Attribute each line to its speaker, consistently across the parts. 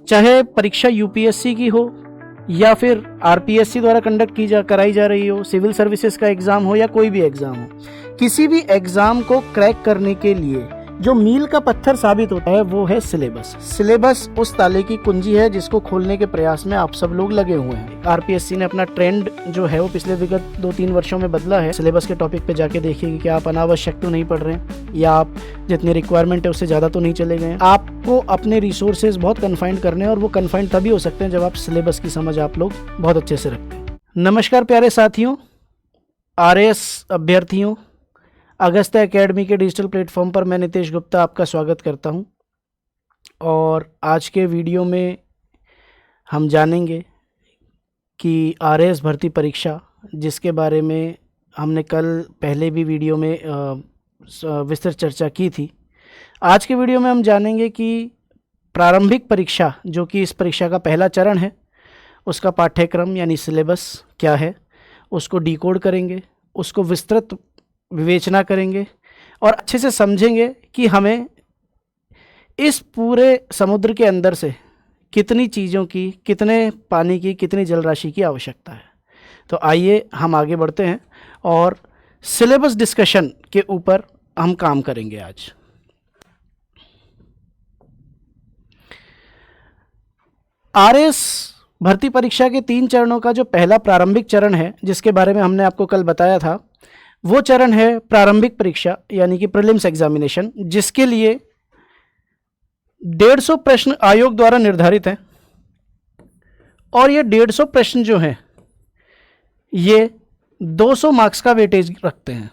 Speaker 1: चाहे परीक्षा यूपीएससी की हो या फिर आरपीएससी द्वारा कंडक्ट कराई जा रही हो, सिविल सर्विसेज का एग्ज़ाम हो या कोई भी एग्ज़ाम हो, किसी भी एग्ज़ाम को क्रैक करने के लिए जो मील का पत्थर साबित होता है वो है सिलेबस। सिलेबस उस ताले की कुंजी है जिसको खोलने के प्रयास में आप सब लोग लगे हुए हैं। आरपीएससी ने अपना ट्रेंड जो है वो पिछले विगत 2-3 वर्षों में बदला है। सिलेबस के टॉपिक पे जाके देखिए कि आप अनावश्यक तो नहीं पढ़ रहे हैं या आप जितनी रिक्वायरमेंट है उससे ज़्यादा तो नहीं चले गए। आपको अपने रिसोर्सेज बहुत कन्फाइंड करने हैं और वो कन्फाइंड तभी हो सकते हैं जब आप सिलेबस की समझ आप लोग बहुत अच्छे से रखते हैं। नमस्कार प्यारे साथियों, आरएएस अभ्यर्थियों, अगस्त्य एकेडमी के डिजिटल प्लेटफॉर्म पर मैं नितेश गुप्ता आपका स्वागत करता हूं। और आज के वीडियो में हम जानेंगे कि आरएएस भर्ती परीक्षा, जिसके बारे में हमने कल पहले भी वीडियो में विस्तृत चर्चा की थी। आज के वीडियो में हम जानेंगे कि प्रारंभिक परीक्षा, जो कि इस परीक्षा का पहला चरण है, उसका पाठ्यक्रम यानी सिलेबस क्या है, उसको डिकोड करेंगे, उसको विस्तृत विवेचना करेंगे और अच्छे से समझेंगे कि हमें इस पूरे समुद्र के अंदर से कितनी चीज़ों की, कितने पानी की, कितनी जल राशि की आवश्यकता है। तो आइए हम आगे बढ़ते हैं और सिलेबस डिस्कशन के ऊपर हम काम करेंगे आज। आरएएस भर्ती परीक्षा के 3 चरणों का जो पहला प्रारंभिक चरण है, जिसके बारे में हमने आपको कल बताया था, वो चरण है प्रारंभिक परीक्षा यानी कि प्रीलिम्स एग्जामिनेशन, जिसके लिए 150 प्रश्न आयोग द्वारा निर्धारित हैं। और ये 150 प्रश्न जो हैं ये 200 मार्क्स का वेटेज रखते हैं।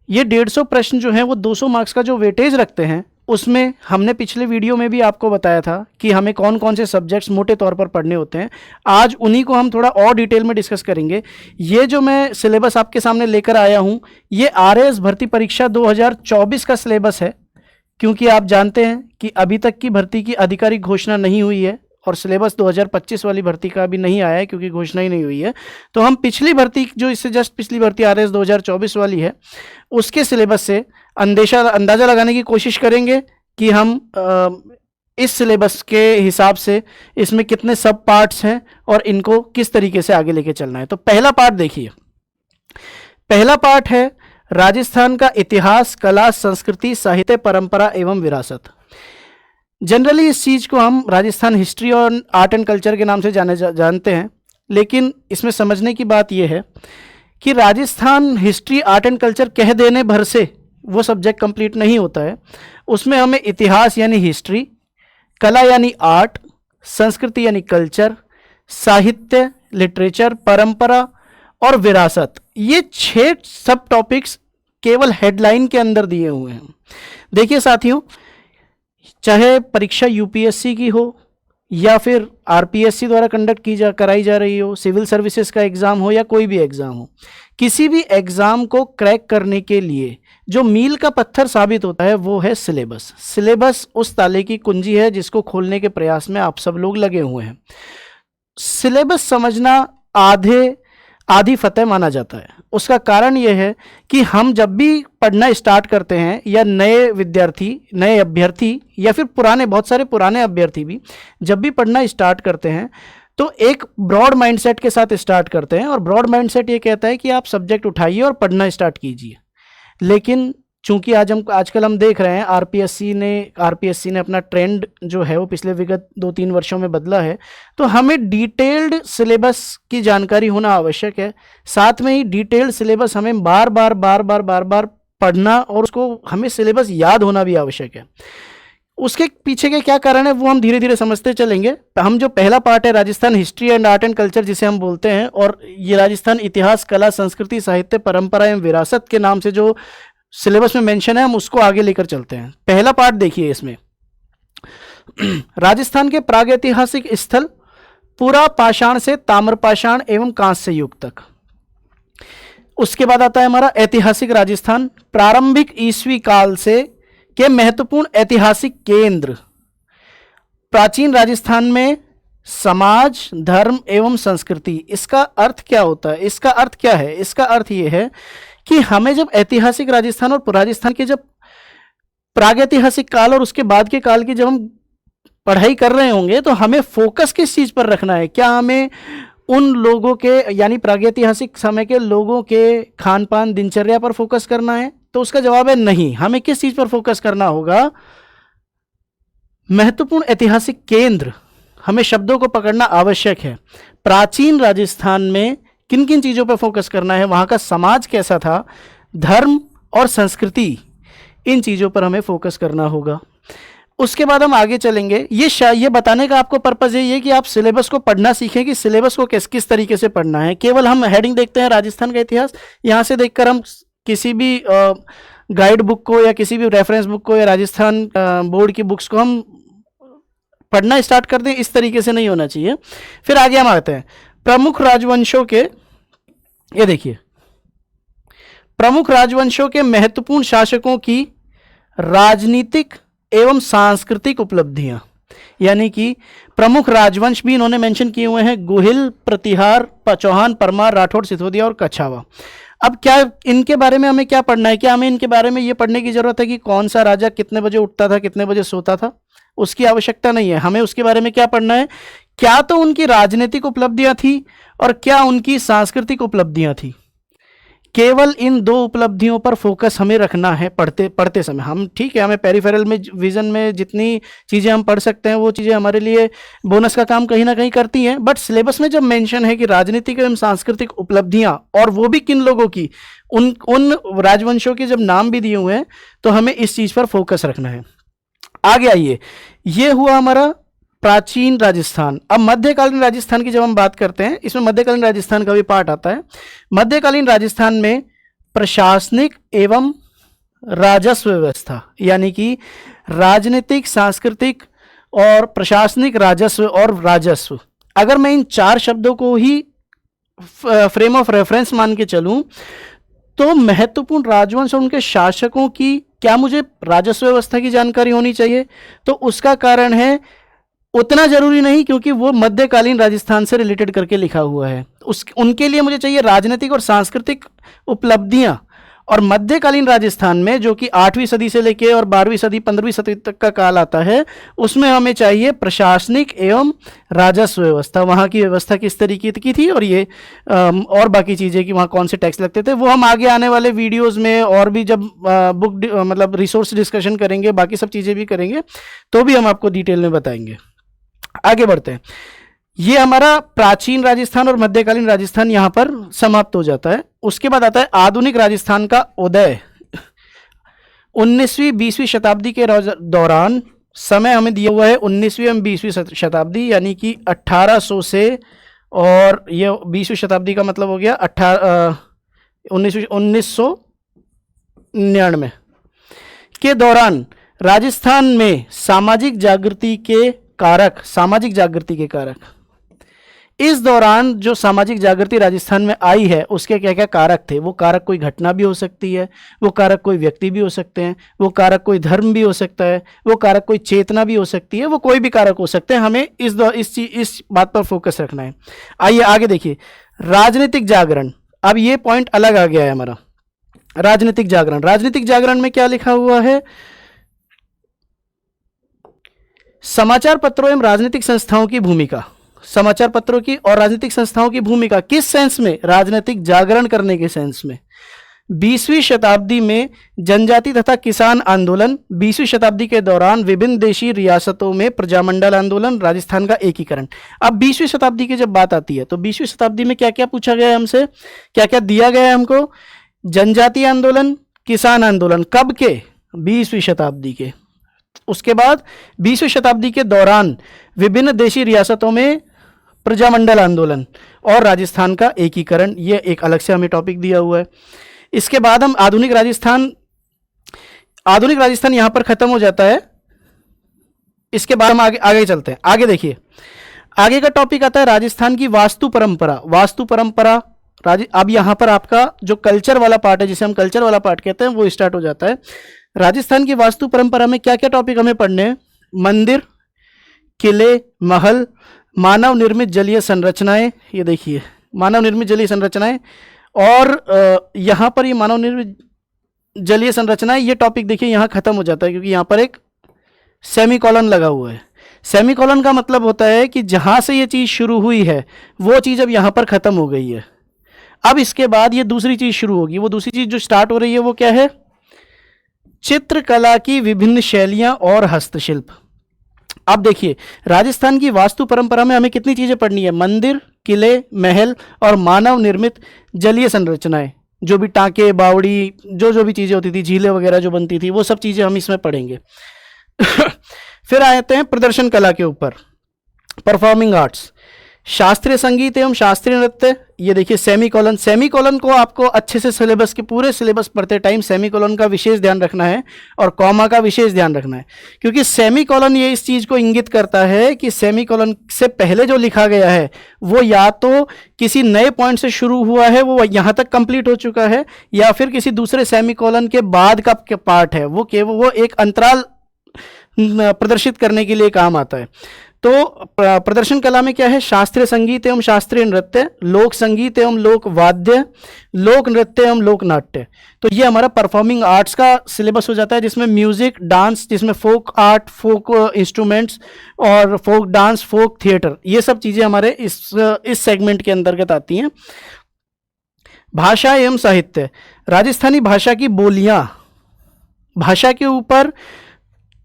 Speaker 1: ये 150 प्रश्न जो हैं वो 200 मार्क्स का जो वेटेज रखते हैं, उसमें हमने पिछले वीडियो में भी आपको बताया था कि हमें कौन कौन से सब्जेक्ट्स मोटे तौर पर पढ़ने होते हैं। आज उन्हीं को हम थोड़ा और डिटेल में डिस्कस करेंगे। ये जो मैं सिलेबस आपके सामने लेकर आया हूं, ये आरएएस भर्ती परीक्षा 2024 का सिलेबस है, क्योंकि आप जानते हैं कि अभी तक की भर्ती की आधिकारिक घोषणा नहीं हुई है और सिलेबस 2025 वाली भर्ती का भी नहीं आया है, क्योंकि घोषणा ही नहीं हुई है। तो हम पिछली भर्ती, जो इससे जस्ट पिछली भर्ती आरएएस 2024 वाली है, उसके सिलेबस से अंदाज़ा लगाने की कोशिश करेंगे कि हम इस सिलेबस के हिसाब से इसमें कितने सब पार्ट्स हैं और इनको किस तरीके से आगे लेके चलना है। तो पहला पार्ट देखिए, पहला पार्ट है राजस्थान का इतिहास, कला, संस्कृति, साहित्य, परंपरा एवं विरासत। जनरली इस चीज़ को हम राजस्थान हिस्ट्री और आर्ट एंड कल्चर के नाम से जानते हैं, लेकिन इसमें समझने की बात यह है कि Rajasthan history, art and culture कह देने भर से वो सब्जेक्ट कंप्लीट नहीं होता है। उसमें हमें इतिहास यानी हिस्ट्री, कला यानी आर्ट, संस्कृति यानी कल्चर, साहित्य लिटरेचर, परंपरा और विरासत, ये 6 सब टॉपिक्स केवल हेडलाइन के अंदर दिए हुए हैं। देखिए साथियों, चाहे परीक्षा यूपीएससी की हो या फिर आरपीएससी द्वारा कंडक्ट कराई जा रही हो, सिविल सर्विसेज का एग्ज़ाम हो या कोई भी एग्ज़ाम हो, किसी भी एग्ज़ाम को क्रैक करने के लिए जो मील का पत्थर साबित होता है वो है सिलेबस। सिलेबस उस ताले की कुंजी है जिसको खोलने के प्रयास में आप सब लोग लगे हुए हैं। सिलेबस समझना आधी फतेह माना जाता है। उसका कारण यह है कि हम जब भी पढ़ना स्टार्ट करते हैं, या नए विद्यार्थी, नए अभ्यर्थी या फिर बहुत सारे पुराने अभ्यर्थी भी जब भी पढ़ना स्टार्ट करते हैं, तो एक ब्रॉड माइंडसेट के साथ स्टार्ट करते हैं। और ब्रॉड माइंडसेट ये कहता है कि आप सब्जेक्ट उठाइए और पढ़ना स्टार्ट कीजिए। लेकिन चूंकि आजकल हम देख रहे हैं आरपीएससी ने अपना ट्रेंड जो है वो पिछले विगत 2-3 वर्षों में बदला है, तो हमें डिटेल्ड सिलेबस की जानकारी होना आवश्यक है। साथ में ही डिटेल्ड सिलेबस हमें बार बार पढ़ना और उसको हमें सिलेबस याद होना भी आवश्यक है। उसके पीछे के क्या कारण है वो हम धीरे धीरे समझते चलेंगे। हम जो पहला पार्ट है Rajasthan history and art and culture, जिसे हम बोलते हैं, और ये राजस्थान इतिहास, कला, संस्कृति, साहित्य, परंपरा एवं विरासत के नाम से जो सिलेबस में मेंशन है, हम उसको आगे लेकर चलते हैं। पहला पार्ट देखिए, इसमें राजस्थान के प्रागैतिहासिक स्थल पुरा पाषाण से ताम्रपाषाण एवं कांस्य युग तक। उसके बाद आता है हमारा ऐतिहासिक राजस्थान, प्रारंभिक ईस्वी काल से के महत्वपूर्ण ऐतिहासिक केंद्र। प्राचीन राजस्थान में समाज, धर्म एवं संस्कृति। इसका अर्थ क्या होता है? इसका अर्थ क्या है? इसका अर्थ ये है कि हमें जब ऐतिहासिक राजस्थान और राजस्थान के जब प्रागैतिहासिक काल और उसके बाद के काल की जब हम पढ़ाई कर रहे होंगे तो हमें फोकस किस चीज़ पर रखना है? क्या हमें उन लोगों के यानी प्रागैतिहासिक समय के लोगों के खान पान दिनचर्या पर फोकस करना है? तो उसका जवाब है नहीं। हमें किस चीज़ पर फोकस करना होगा? महत्वपूर्ण ऐतिहासिक केंद्र, हमें शब्दों को पकड़ना आवश्यक है। प्राचीन राजस्थान में किन किन चीज़ों पर फोकस करना है, वहाँ का समाज कैसा था, धर्म और संस्कृति, इन चीज़ों पर हमें फोकस करना होगा। उसके बाद हम आगे चलेंगे। ये बताने का आपको पर्पज़ यही है कि आप सिलेबस को पढ़ना सीखें कि सिलेबस को किस किस तरीके से पढ़ना है। केवल हम हेडिंग देखते हैं राजस्थान का इतिहास, यहाँ से देखकर हम किसी भी गाइड बुक को या किसी भी रेफरेंस बुक को या राजस्थान बोर्ड की बुक्स को हम पढ़ना स्टार्ट कर दें, इस तरीके से नहीं होना चाहिए। फिर आगे हम आते हैं प्रमुख राजवंशों के, ये देखिए, प्रमुख राजवंशों के महत्वपूर्ण शासकों की राजनीतिक एवं सांस्कृतिक उपलब्धियां, यानी कि प्रमुख राजवंश भी इन्होंने मेंशन किए हुए हैं, गुहिल, प्रतिहार, चौहान, परमार, राठौड़, सिसोदिया और कछावा। अब क्या इनके बारे में हमें क्या पढ़ना है? क्या हमें इनके बारे में ये पढ़ने की जरूरत है कि कौन सा राजा कितने बजे उठता था, कितने बजे सोता था? उसकी आवश्यकता नहीं है। हमें उसके बारे में क्या पढ़ना है? क्या तो उनकी राजनीतिक उपलब्धियां थी और क्या उनकी सांस्कृतिक उपलब्धियां थी। केवल इन दो उपलब्धियों पर फोकस हमें रखना है पढ़ते समय। हम ठीक है, हमें पेरिफेरल में विजन में जितनी चीज़ें हम पढ़ सकते हैं वो चीज़ें हमारे लिए बोनस का काम कहीं ना कहीं करती हैं, बट सिलेबस में जब मेंशन है कि राजनीतिक एवं सांस्कृतिक उपलब्धियां, और वो भी किन लोगों की, उन राजवंशों के जब नाम भी दिए हुए हैं, तो हमें इस चीज़ पर फोकस रखना है। आगे आइए, ये हुआ हमारा प्राचीन राजस्थान। अब मध्यकालीन राजस्थान की जब हम बात करते हैं, इसमें मध्यकालीन राजस्थान का भी पार्ट आता है। मध्यकालीन राजस्थान में प्रशासनिक एवं राजस्व व्यवस्था, यानी कि राजनीतिक, सांस्कृतिक और प्रशासनिक, राजस्व और राजस्व, अगर मैं इन चार शब्दों को ही फ्रेम ऑफ रेफरेंस मान के चलूं, तो महत्वपूर्ण राजवंश और उनके शासकों की क्या मुझे राजस्व व्यवस्था की जानकारी होनी चाहिए? तो उसका कारण है उतना जरूरी नहीं, क्योंकि वो मध्यकालीन राजस्थान से रिलेटेड करके लिखा हुआ है। उनके लिए मुझे चाहिए राजनीतिक और सांस्कृतिक उपलब्धियां। और मध्यकालीन राजस्थान में, जो कि 8वीं सदी से लेके और 12वीं सदी 15वीं सदी तक का काल आता है, उसमें हमें चाहिए प्रशासनिक एवं राजस्व व्यवस्था। वहाँ की व्यवस्था किस तरीके की थी, और ये और बाकी चीज़ें कि वहाँ कौन से टैक्स लगते थे, वो हम आगे आने वाले वीडियोज़ में और भी जब बुक मतलब रिसोर्स डिस्कशन करेंगे, बाकी सब चीज़ें भी करेंगे, तो भी हम आपको डिटेल में बताएंगे। आगे बढ़ते हैं। ये हमारा प्राचीन राजस्थान और मध्यकालीन राजस्थान यहां पर समाप्त हो जाता है। उसके बाद आता है आधुनिक राजस्थान का उदय। 19वीं 20वीं शताब्दी के दौरान, समय हमें दिया हुआ है 19वीं एवं 20वीं शताब्दी, यानी कि 1800 से, और ये 20वीं शताब्दी का मतलब हो गया 1999 के दौरान राजस्थान में सामाजिक जागृति के कारक, इस दौरान जो सामाजिक जागृति राजस्थान में आई है, उसके क्या क्या कारक थे? वो कारक कोई घटना भी हो सकती है, वो कारक कोई व्यक्ति भी हो सकते हैं, वो कारक कोई धर्म भी हो सकता है, वो कारक कोई चेतना भी हो सकती है, वो कोई भी कारक हो सकते हैं। हमें इस बात पर फोकस रखना है। आइए आगे देखिए, राजनीतिक जागरण। अब ये पॉइंट अलग आ गया है हमारा, राजनीतिक जागरण। राजनीतिक जागरण में क्या लिखा हुआ है? समाचार पत्रों एवं राजनीतिक संस्थाओं की भूमिका, समाचार पत्रों की और राजनीतिक संस्थाओं की भूमिका किस सेंस में? राजनीतिक जागरण करने के सेंस में। 20वीं शताब्दी में जनजाति तथा किसान आंदोलन, 20वीं शताब्दी के दौरान विभिन्न देशी रियासतों में प्रजामंडल आंदोलन, राजस्थान का एकीकरण। अब 20वीं शताब्दी की जब बात आती है, तो 20वीं शताब्दी में क्या क्या पूछा गया है हमसे, क्या क्या दिया गया है हमको? जनजाति आंदोलन, किसान आंदोलन, कब के? 20वीं शताब्दी के। उसके बाद 20वीं शताब्दी के दौरान विभिन्न देशी रियासतों में प्रजामंडल आंदोलन और राजस्थान का एकीकरण, ये एक अलग से हमें टॉपिक दिया हुआ है। इसके बाद हम आधुनिक राजस्थान यहां पर खत्म हो जाता है। इसके बाद हम आगे चलते हैं। आगे देखिए, आगे का टॉपिक आता है राजस्थान की वास्तु परंपरा। अब यहां पर आपका जो कल्चर वाला पार्ट है, जिसे हम कल्चर वाला पार्ट कहते हैं, वो स्टार्ट हो जाता है। राजस्थान की वास्तु परंपरा में क्या क्या टॉपिक हमें पढ़ने हैं? मंदिर, किले, महल, मानव निर्मित जलीय संरचनाएं, ये देखिए मानव निर्मित जलीय संरचनाएं, और यहाँ पर ये मानव निर्मित जलीय संरचना, ये टॉपिक देखिए यहाँ खत्म हो जाता है, क्योंकि यहाँ पर एक सेमीकोलन लगा हुआ है। सेमीकोलन का मतलब होता है कि जहाँ से ये चीज़ शुरू हुई है वो चीज़ अब यहाँ पर ख़त्म हो गई है। अब इसके बाद ये दूसरी चीज़ शुरू होगी। वो दूसरी चीज़ जो स्टार्ट हो रही है वो क्या है? चित्रकला की विभिन्न शैलियाँ और हस्तशिल्प। अब देखिए, राजस्थान की वास्तु परंपरा में हमें कितनी चीज़ें पढ़नी है? मंदिर, किले, महल और मानव निर्मित जलीय संरचनाएं, जो भी टाँके, बावड़ी, जो भी चीज़ें होती थी, झीलें वगैरह जो बनती थी, वो सब चीज़ें हम इसमें पढ़ेंगे। फिर आते हैं प्रदर्शन कला के ऊपर, परफॉर्मिंग आर्ट्स, शास्त्रीय संगीत एवं शास्त्रीय नृत्य। ये देखिए सेमीकोलन, सेमीकोलन को आपको अच्छे से सिलेबस के पूरे सिलेबस पढ़ते टाइम सेमीकोलन का विशेष ध्यान रखना है और कॉमा का विशेष ध्यान रखना है, क्योंकि सेमीकोलन ये इस चीज़ को इंगित करता है कि सेमीकोलन से पहले जो लिखा गया है वो या तो किसी नए पॉइंट से शुरू हुआ है, वो यहाँ तक कंप्लीट हो चुका है, या फिर किसी दूसरे सेमीकोलन के बाद का पार्ट है, वो एक अंतराल प्रदर्शित करने के लिए काम आता है। तो प्रदर्शन कला में क्या है? शास्त्रीय संगीत एवं शास्त्रीय नृत्य, लोक संगीत एवं लोक वाद्य, लोक नृत्य एवं लोक नाट्य। तो ये हमारा परफॉर्मिंग आर्ट्स का सिलेबस हो जाता है, जिसमें म्यूजिक, डांस, जिसमें फोक आर्ट, फोक इंस्ट्रूमेंट्स और फोक डांस, फोक थिएटर, ये सब चीज़ें हमारे इस सेगमेंट के अंतर्गत आती हैं। भाषा एवं साहित्य, राजस्थानी भाषा की बोलियाँ, भाषा के ऊपर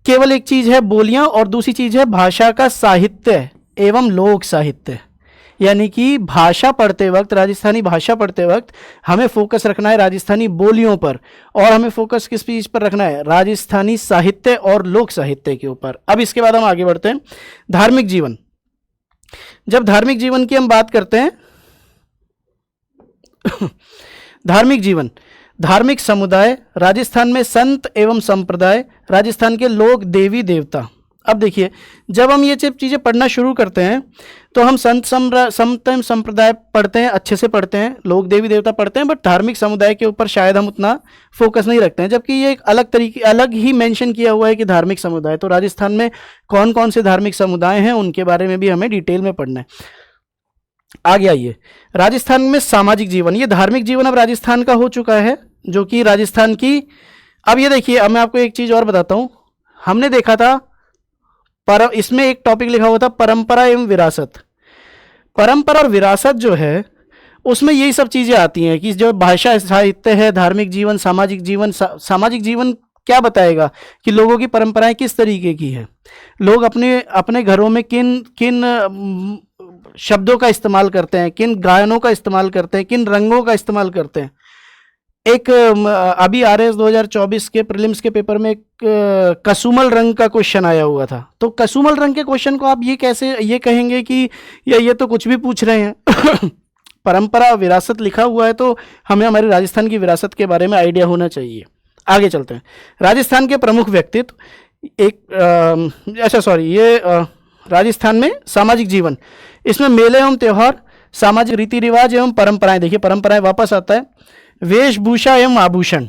Speaker 1: केवल एक चीज़ है बोलियां और दूसरी चीज़ है भाषा का साहित्य एवं लोक साहित्य। यानी कि भाषा पढ़ते वक्त, राजस्थानी भाषा पढ़ते वक्त हमें फोकस रखना है राजस्थानी बोलियों पर, और हमें फोकस किस चीज़ पर रखना है? राजस्थानी साहित्य और लोक साहित्य के ऊपर। अब इसके बाद हम आगे बढ़ते हैं। धार्मिक जीवन, जब धार्मिक जीवन की हम बात करते हैं धार्मिक जीवन, धार्मिक समुदाय, राजस्थान में संत एवं संप्रदाय, राजस्थान के लोक देवी देवता। अब देखिए, जब हम ये चीज़ें पढ़ना शुरू करते हैं तो हम संत एवं संप्रदाय पढ़ते हैं, अच्छे से पढ़ते हैं, लोक देवी देवता पढ़ते हैं, बट धार्मिक समुदाय के ऊपर शायद हम उतना फोकस नहीं रखते हैं, जबकि ये एक अलग ही मेंशन किया हुआ है कि धार्मिक समुदाय। तो राजस्थान में कौन कौन से धार्मिक समुदाय हैं उनके बारे में भी हमें डिटेल में पढ़ना है। आगे आइए, राजस्थान में सामाजिक जीवन, ये धार्मिक जीवन अब राजस्थान का हो चुका है, जो कि राजस्थान की। अब ये देखिए, अब मैं आपको एक चीज़ और बताता हूँ। हमने देखा था इसमें एक टॉपिक लिखा हुआ था परंपरा एवं विरासत। परंपरा और विरासत जो है उसमें यही सब चीज़ें आती हैं कि जो भाषा साहित्य है, धार्मिक जीवन, सामाजिक जीवन। सामाजिक जीवन क्या बताएगा कि लोगों की परंपराएं किस तरीके की है, लोग अपने अपने घरों में किन किन शब्दों का इस्तेमाल करते हैं, किन गायनों का इस्तेमाल करते हैं, किन रंगों का इस्तेमाल करते हैं। एक अभी RS 2024 के प्रीलिम्स के पेपर में एक कसुमल रंग का क्वेश्चन आया हुआ था। तो कसुमल रंग के क्वेश्चन को आप ये कहेंगे कि ये तो कुछ भी पूछ रहे हैं। परंपरा विरासत लिखा हुआ है तो हमें हमारी राजस्थान की विरासत के बारे में आइडिया होना चाहिए। आगे चलते हैं। राजस्थान के प्रमुख व्यक्तित्व, राजस्थान में सामाजिक जीवन, इसमें मेले एवं त्यौहार, सामाजिक रीति रिवाज एवं परंपराएं। देखिए परंपराएं वापस आता है, वेशभूषा एवं आभूषण,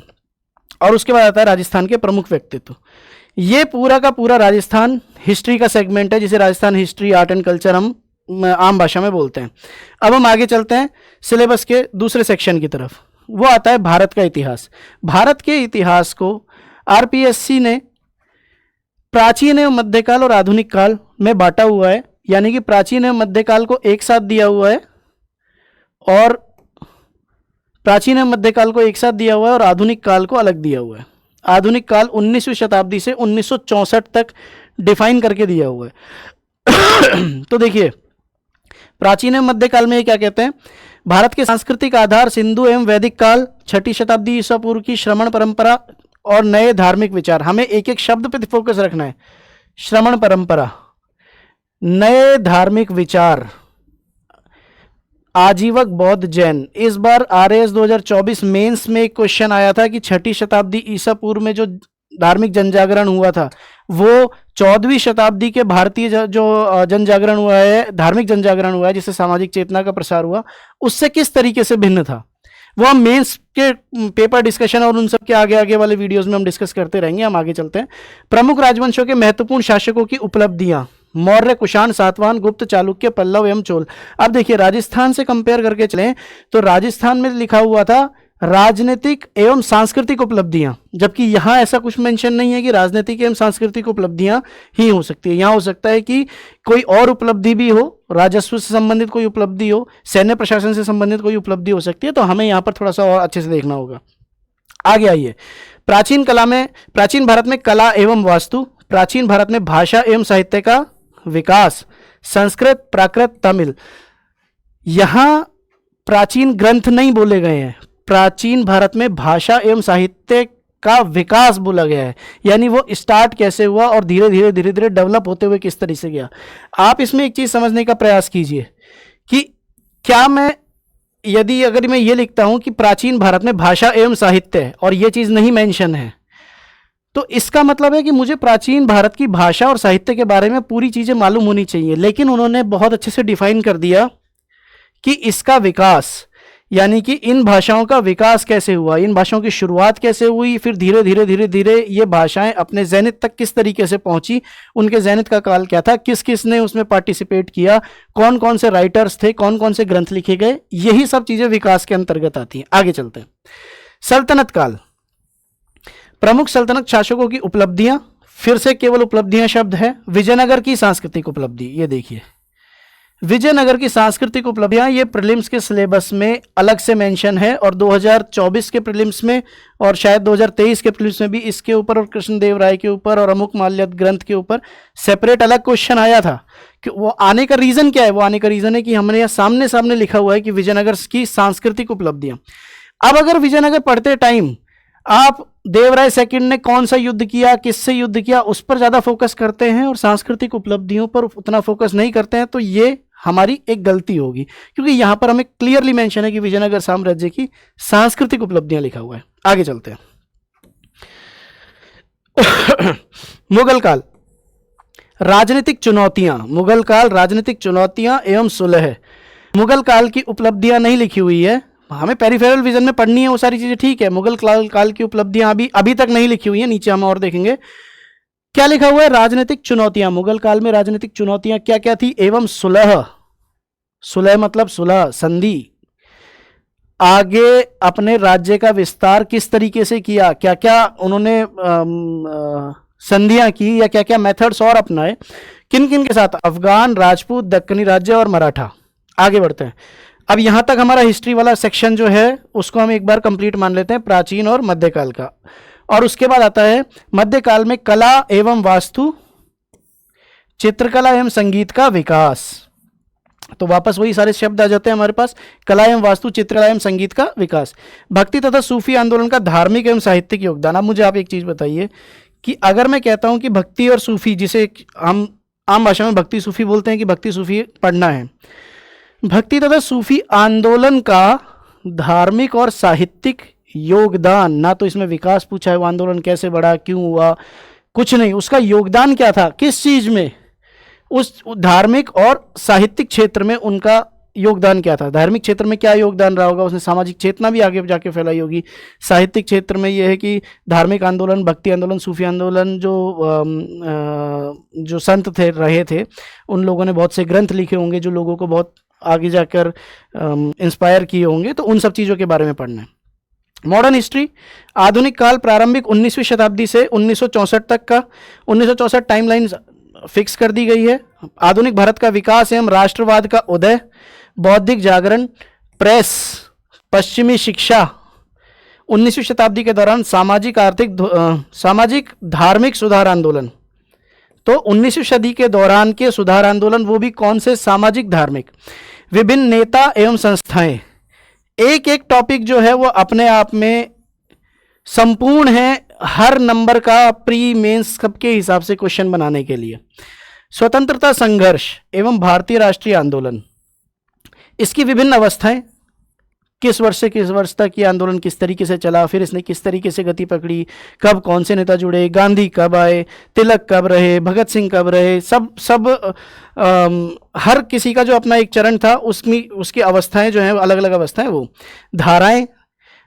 Speaker 1: और उसके बाद आता है राजस्थान के प्रमुख व्यक्तित्व। ये पूरा का पूरा राजस्थान हिस्ट्री का सेगमेंट है, जिसे Rajasthan history, art and culture हम आम भाषा में बोलते हैं। अब हम आगे चलते हैं सिलेबस के दूसरे सेक्शन की तरफ, वो आता है भारत का इतिहास। भारत के इतिहास को RPSC ने प्राचीन एवं मध्यकाल और आधुनिक काल में बांटा हुआ है, यानी कि प्राचीन एवं मध्यकाल को एक साथ दिया हुआ है और प्राचीन एवं मध्यकाल को एक साथ दिया हुआ है और आधुनिक काल को अलग दिया हुआ है। आधुनिक काल 19वीं शताब्दी से 1964 तक डिफाइन करके दिया हुआ है। तो देखिए, प्राचीन एवं मध्यकाल में क्या कहते हैं? भारत के सांस्कृतिक आधार सिंधु एवं वैदिक काल, 6ठी शताब्दी ईसा पूर्व की श्रमण परंपरा और नए धार्मिक विचार। हमें एक एक शब्द पे फोकस रखना है। श्रमण परंपरा, नए धार्मिक विचार, आजीवक बौद्ध जैन। इस बार RAS 2024 मेंस में एक क्वेश्चन आया था कि 6ठी शताब्दी ईसा पूर्व में जो धार्मिक जनजागरण हुआ था वो 14वीं शताब्दी के भारतीय जो जनजागरण हुआ है, धार्मिक जनजागरण हुआ है, जिससे सामाजिक चेतना का प्रसार हुआ, उससे किस तरीके से भिन्न था। वो हम मेंस के पेपर डिस्कशन और उन सब के आगे आगे वाले वीडियोस में हम डिस्कस करते रहेंगे। हम आगे चलते हैं। प्रमुख राजवंशों के महत्वपूर्ण शासकों की उपलब्धियां, मौर्य, कुषाण, सातवाहन, गुप्त, चालुक्य, पल्लव एवं चोल। अब देखिए, राजस्थान से कंपेयर करके चलें तो राजस्थान में लिखा हुआ था राजनीतिक एवं सांस्कृतिक उपलब्धियां, जबकि यहां ऐसा कुछ मेंशन नहीं है कि राजनीतिक एवं सांस्कृतिक उपलब्धियां ही हो सकती है। यहां हो सकता है कि कोई और उपलब्धि भी हो, राजस्व से संबंधित कोई उपलब्धि हो, सैन्य प्रशासन से संबंधित कोई उपलब्धि हो सकती है। तो हमें यहां पर थोड़ा सा और अच्छे से देखना होगा। आगे आइए, प्राचीन भारत में कला एवं वास्तु, प्राचीन भारत में भाषा एवं साहित्य का विकास, संस्कृत, प्राकृत, तमिल। यहां प्राचीन ग्रंथ नहीं बोले गए हैं, प्राचीन भारत में भाषा एवं साहित्य का विकास बोला गया है, यानी वो स्टार्ट कैसे हुआ और धीरे धीरे डेवलप होते हुए किस तरह से गया। आप इसमें एक चीज समझने का प्रयास कीजिए कि क्या मैं अगर मैं ये लिखता हूं कि प्राचीन भारत में भाषा एवं साहित्य और ये चीज नहीं मेंशन है, तो इसका मतलब है कि मुझे प्राचीन भारत की भाषा और साहित्य के बारे में पूरी चीजें मालूम होनी चाहिए। लेकिन उन्होंने बहुत अच्छे से डिफाइन कर दिया कि इसका विकास, यानी कि इन भाषाओं का विकास कैसे हुआ, इन भाषाओं की शुरुआत कैसे हुई, फिर धीरे धीरे ये भाषाएं अपने ज़ेनिथ तक किस तरीके से पहुंची, उनके ज़ेनिथ का काल क्या था, किस किस ने उसमें पार्टिसिपेट किया, कौन कौन से राइटर्स थे, कौन कौन से ग्रंथ लिखे गए, यही सब चीज़ें विकास के अंतर्गत आती हैं। आगे चलते हैं। सल्तनत काल, प्रमुख सल्तनत शासकों की उपलब्धियां, फिर से केवल उपलब्धियां शब्द है। विजयनगर की सांस्कृतिक उपलब्धि, ये देखिए विजयनगर की सांस्कृतिक उपलब्धियां, ये प्रीलिम्स के सिलेबस में अलग से मेंशन है और 2024 के प्रीलिम्स में और शायद 2023 के प्रीलिम्स में भी इसके ऊपर और कृष्णदेव राय के ऊपर और अमुक माल्यद ग्रंथ के ऊपर सेपरेट अलग क्वेश्चन आया था। कि वो आने का रीजन क्या है? वो आने का रीजन है कि हमने यहाँ सामने सामने लिखा हुआ है कि विजयनगर की सांस्कृतिक उपलब्धियां। अब अगर विजयनगर पढ़ते टाइम आप देवराय सेकंड ने कौन सा युद्ध किया, किससे युद्ध किया, उस पर ज्यादा फोकस करते हैं और सांस्कृतिक उपलब्धियों पर उतना फोकस नहीं करते हैं, तो ये हमारी एक गलती होगी, क्योंकि यहां पर हमें क्लियरली मेंशन है कि विजयनगर साम्राज्य की सांस्कृतिक उपलब्धियां लिखा हुआ है। आगे चलते हैं। मुगल काल, राजनीतिक चुनौतियां, मुगल काल राजनीतिक चुनौतियां एवं सुलह। मुगल काल की उपलब्धियां नहीं लिखी हुई है, हमें पेरिफेरल विजन में पढ़नी है वो सारी चीजें, ठीक है। मुगल काल की उपलब्धियां अभी तक नहीं लिखी हुई है, नीचे हम और देखेंगे क्या लिखा हुआ है। राजनीतिक चुनौतियां, मुगल काल में राजनीतिक चुनौतियां क्या क्या थी, एवं सुलह, सुलह मतलब सुलह, संधि, आगे अपने राज्य का विस्तार किस तरीके से किया, क्या क्या उन्होंने संधियां की या क्या क्या मेथड्स और अपनाए, किन किन के साथ, अफगान, राजपूत, दक्कनी राज्य और मराठा। आगे बढ़ते हैं। अब यहां तक हमारा हिस्ट्री वाला सेक्शन जो है उसको हम एक बार कंप्लीट मान लेते हैं, प्राचीन और मध्यकाल का। और उसके बाद आता है मध्यकाल में कला एवं वास्तु, चित्रकला एवं संगीत का विकास। तो वापस वही सारे शब्द आ जाते हैं हमारे पास, कला एवं वास्तु, चित्रकला एवं संगीत का विकास। भक्ति तथा सूफी आंदोलन का धार्मिक एवं साहित्यिक योगदान। अब मुझे आप एक चीज बताइए कि अगर मैं कहता हूं कि भक्ति और सूफी, जिसे हम आम भाषा में भक्ति सूफी बोलते हैं, कि भक्ति सूफी पढ़ना है, भक्ति तथा सूफी आंदोलन का धार्मिक और साहित्यिक योगदान, ना तो इसमें विकास पूछा है, वो आंदोलन कैसे बढ़ा, क्यों हुआ, कुछ नहीं, उसका योगदान क्या था, किस चीज में, उस धार्मिक और साहित्यिक क्षेत्र में उनका योगदान क्या था। धार्मिक क्षेत्र में क्या योगदान रहा होगा, उसने सामाजिक चेतना भी आगे जाके फैलाई होगी। साहित्यिक क्षेत्र में यह है कि धार्मिक आंदोलन, भक्ति आंदोलन, सूफी आंदोलन, जो संत थे रहे थे, उन लोगों ने बहुत से ग्रंथ लिखे होंगे जो लोगों को बहुत आगे जाकर इंस्पायर किए होंगे, तो उन सब चीज़ों के बारे में पढ़ना है। मॉडर्न हिस्ट्री, आधुनिक काल प्रारंभिक 19वीं शताब्दी से 1964 तक का, 1964 टाइमलाइन फिक्स कर दी गई है। आधुनिक भारत का विकास एवं राष्ट्रवाद का उदय, बौद्धिक जागरण, प्रेस, पश्चिमी शिक्षा, 19वीं शताब्दी के दौरान सामाजिक धार्मिक सुधार आंदोलन। तो 19वीं सदी के दौरान के सुधार आंदोलन, वो भी कौन से, सामाजिक धार्मिक। विभिन्न नेता एवं संस्थाएं, एक एक टॉपिक जो है वो अपने आप में संपूर्ण है, हर नंबर का प्री मेंस सबके हिसाब से क्वेश्चन बनाने के लिए। स्वतंत्रता संघर्ष एवं भारतीय राष्ट्रीय आंदोलन, इसकी विभिन्न अवस्थाएं, किस वर्ष से किस वर्ष तक ये आंदोलन किस तरीके से चला, फिर इसने किस तरीके से गति पकड़ी, कब कौन से नेता जुड़े, गांधी कब आए, तिलक कब रहे, भगत सिंह कब रहे, सब हर किसी का जो अपना एक चरण था, उसकी अवस्थाएं जो हैं, अलग अलग अवस्थाएं। वो धाराएं,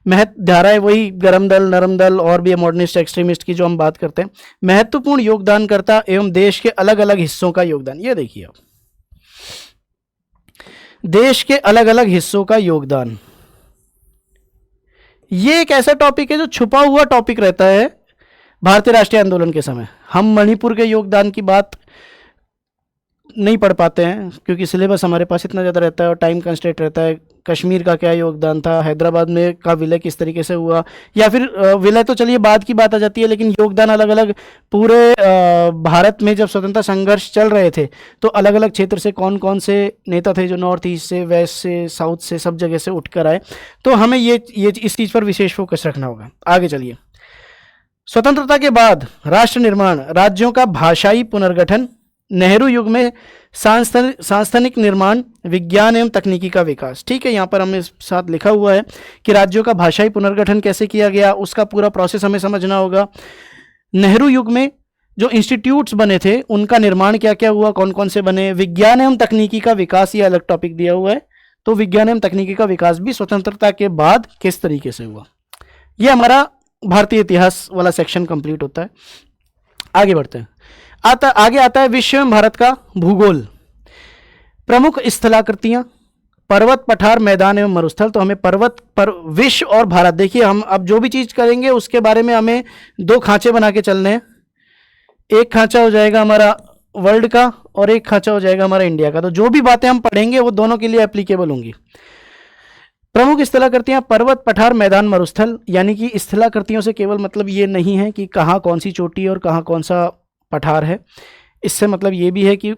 Speaker 1: धाराएं वही गरम दल, नरम दल और भी मॉडर्निस्ट एक्सट्रीमिस्ट की जो हम बात करते हैं। महत्वपूर्ण योगदानकर्ता एवं देश के अलग अलग हिस्सों का योगदान, ये देखिए आप, देश के अलग अलग हिस्सों का योगदान, ये एक ऐसा टॉपिक है जो छुपा हुआ टॉपिक रहता है भारतीय राष्ट्रीय आंदोलन के समय। हम मणिपुर के योगदान की बात नहीं पढ़ पाते हैं क्योंकि सिलेबस हमारे पास इतना ज़्यादा रहता है और टाइम कंस्ट्रेंट रहता है। कश्मीर का क्या योगदान था, हैदराबाद में का विलय किस तरीके से हुआ, या फिर विलय तो चलिए बाद की बात आ जाती है, लेकिन योगदान अलग अलग पूरे भारत में जब स्वतंत्रता संघर्ष चल रहे थे तो अलग अलग क्षेत्र से कौन कौन से नेता थे जो नॉर्थ ईस्ट से, वेस्ट से, साउथ से, सब जगह से उठकर आए। तो हमें ये इस चीज़ पर विशेष फोकस रखना होगा। आगे चलिए। स्वतंत्रता के बाद राष्ट्र निर्माण, राज्यों का भाषाई पुनर्गठन, नेहरू युग में सांस्थानिक निर्माण, विज्ञान एवं तकनीकी का विकास। ठीक है, यहाँ पर हमें साथ लिखा हुआ है कि राज्यों का भाषाई पुनर्गठन कैसे किया गया, उसका पूरा प्रोसेस हमें समझना होगा। नेहरू युग में जो इंस्टीट्यूट्स बने थे उनका निर्माण क्या क्या हुआ, कौन कौन से बने। विज्ञान एवं तकनीकी का विकास, ये अलग टॉपिक दिया हुआ है, तो विज्ञान एवं तकनीकी का विकास भी स्वतंत्रता के बाद किस तरीके से हुआ। ये हमारा भारतीय इतिहास वाला सेक्शन कंप्लीट होता है। आगे बढ़ते हैं। आगे आता है विश्व एवं भारत का भूगोल। प्रमुख स्थलाकृतियां, पर्वत, पठार, मैदान एवं मरुस्थल। तो हमें पर्वत पर विश्व और भारत, देखिए हम अब जो भी चीज करेंगे उसके बारे में हमें दो खांचे बना के चलने हैं। एक खांचा हो जाएगा हमारा वर्ल्ड का और एक खांचा हो जाएगा हमारा इंडिया का। तो जो भी बातें हम पढ़ेंगे वो दोनों के लिए एप्लीकेबल होंगी। प्रमुख स्थलाकृतियां, पर्वत, पठार, मैदान, मरुस्थल। यानी कि स्थलाकृतियों से केवल मतलब ये नहीं है कि कहाँ कौन सी चोटी और कहाँ कौन सा पठार है। इससे मतलब ये भी है कि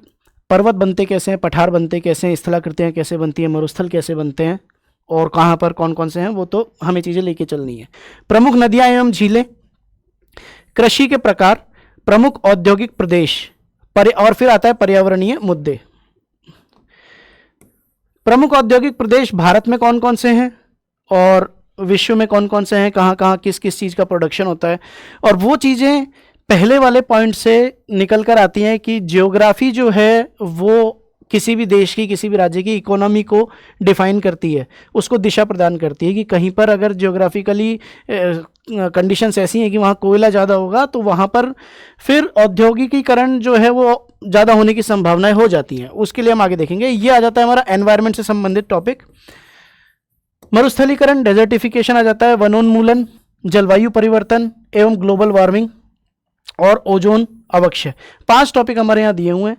Speaker 1: पर्वत बनते कैसे हैं, पठार बनते कैसे हैं, स्थलाकृतियाँ कैसे बनती हैं, मरुस्थल कैसे बनते हैं और कहाँ पर कौन कौन से हैं, वो तो हमें चीज़ें लेके चलनी है। प्रमुख नदियाँ एवं झीलें, कृषि के प्रकार, प्रमुख औद्योगिक प्रदेश, और फिर आता है पर्यावरणीय मुद्दे। प्रमुख औद्योगिक प्रदेश भारत में कौन कौन से हैं और विश्व में कौन कौन से हैं, कहाँ कहाँ किस किस चीज़ का प्रोडक्शन होता है। और वो चीज़ें पहले वाले पॉइंट से निकल कर आती हैं कि ज्योग्राफी जो है वो किसी भी देश की, किसी भी राज्य की इकोनॉमी को डिफाइन करती है, उसको दिशा प्रदान करती है कि कहीं पर अगर ज्योग्राफिकली कंडीशंस ऐसी हैं कि वहाँ कोयला ज़्यादा होगा तो वहाँ पर फिर औद्योगिकीकरण जो है वो ज़्यादा होने की संभावनाएं हो जाती हैं। उसके लिए हम आगे देखेंगे। ये आ जाता है हमारा एनवायरनमेंट से संबंधित टॉपिक। मरुस्थलीकरण, डेजर्टिफिकेशन आ जाता है, वनोन्मूलन, जलवायु परिवर्तन एवं ग्लोबल वार्मिंग और ओजोन अवक्षय। 5 टॉपिक हमारे यहाँ दिए हुए हैं।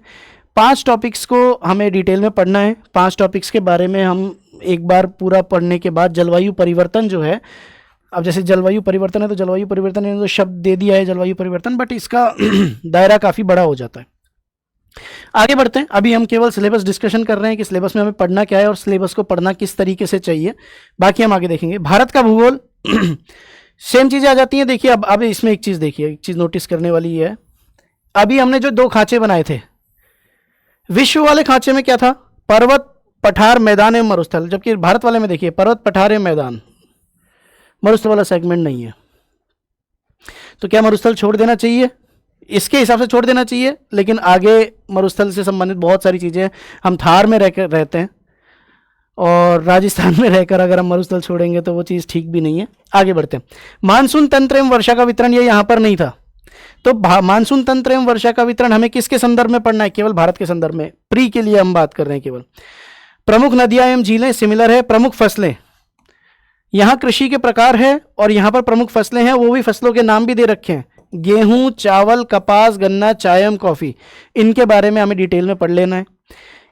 Speaker 1: 5 टॉपिक्स को हमें डिटेल में पढ़ना है। 5 टॉपिक्स के बारे में हम एक बार पूरा पढ़ने के बाद जलवायु परिवर्तन जो है, अब जैसे जलवायु परिवर्तन है तो जलवायु परिवर्तन ने तो शब्द दे दिया है जलवायु परिवर्तन, बट इसका दायरा काफ़ी बड़ा हो जाता है। आगे बढ़ते हैं। अभी हम केवल सिलेबस डिस्कशन कर रहे हैं कि सिलेबस में हमें पढ़ना क्या है और सिलेबस को पढ़ना किस तरीके से चाहिए, बाकी हम आगे देखेंगे। भारत का भूगोल सेम चीज़ें आ जाती हैं। देखिए अब इसमें एक चीज़ देखिए, एक चीज़ नोटिस करने वाली है। अभी हमने जो 2 खांचे बनाए थे, विश्व वाले खांचे में क्या था, पर्वत, पठार, मैदान एवं मरुस्थल, जबकि भारत वाले में देखिए पर्वत, पठार एवं मैदान, मरुस्थल वाला सेगमेंट नहीं है। तो क्या मरुस्थल छोड़ देना चाहिए? इसके हिसाब से छोड़ देना चाहिए, लेकिन आगे मरुस्थल से संबंधित बहुत सारी चीज़ें, हम थार में रहते हैं और राजस्थान में रहकर अगर हम मरुस्थल छोड़ेंगे तो वो चीज़ ठीक भी नहीं है। आगे बढ़ते हैं। मानसून तंत्र एवं वर्षा का वितरण, ये यहाँ पर नहीं था। तो मानसून तंत्र एवं वर्षा का वितरण हमें किसके संदर्भ में पढ़ना है? केवल भारत के संदर्भ में, प्री के लिए हम बात कर रहे हैं केवल। प्रमुख नदियां एवं झीलें सिमिलर है। प्रमुख फसलें, यहाँ कृषि के प्रकार है और यहाँ पर प्रमुख फसलें हैं, वो भी फसलों के नाम भी दे रखे हैं, गेहूं, चावल, कपास, गन्ना, चाय एवं कॉफ़ी। इनके बारे में हमें डिटेल में पढ़ लेना है।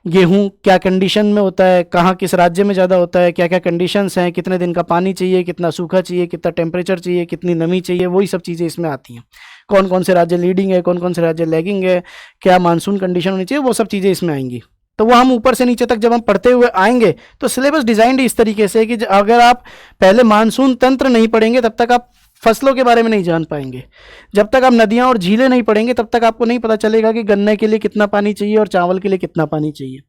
Speaker 1: गेहूं क्या कंडीशन में होता है, कहाँ किस राज्य में ज़्यादा होता है, क्या क्या कंडीशंस हैं, कितने दिन का पानी चाहिए, कितना सूखा चाहिए, कितना टेम्परेचर चाहिए, कितनी नमी चाहिए, वही सब चीज़ें इसमें आती हैं। कौन कौन से राज्य लीडिंग है, कौन कौन से राज्य लैगिंग है, क्या मानसून कंडीशन होनी चाहिए, वो सब चीज़ें इसमें आएंगी। तो वो हम ऊपर से नीचे तक जब हम पढ़ते हुए आएंगे तो सिलेबस डिजाइंड इस तरीके से कि अगर आप पहले मानसून तंत्र नहीं पढ़ेंगे तब तक आप फसलों के बारे में नहीं जान पाएंगे। जब तक आप नदियां और झीलें नहीं पढ़ेंगे तब तक आपको नहीं पता चलेगा कि गन्ने के लिए कितना पानी चाहिए और चावल के लिए कितना पानी चाहिए।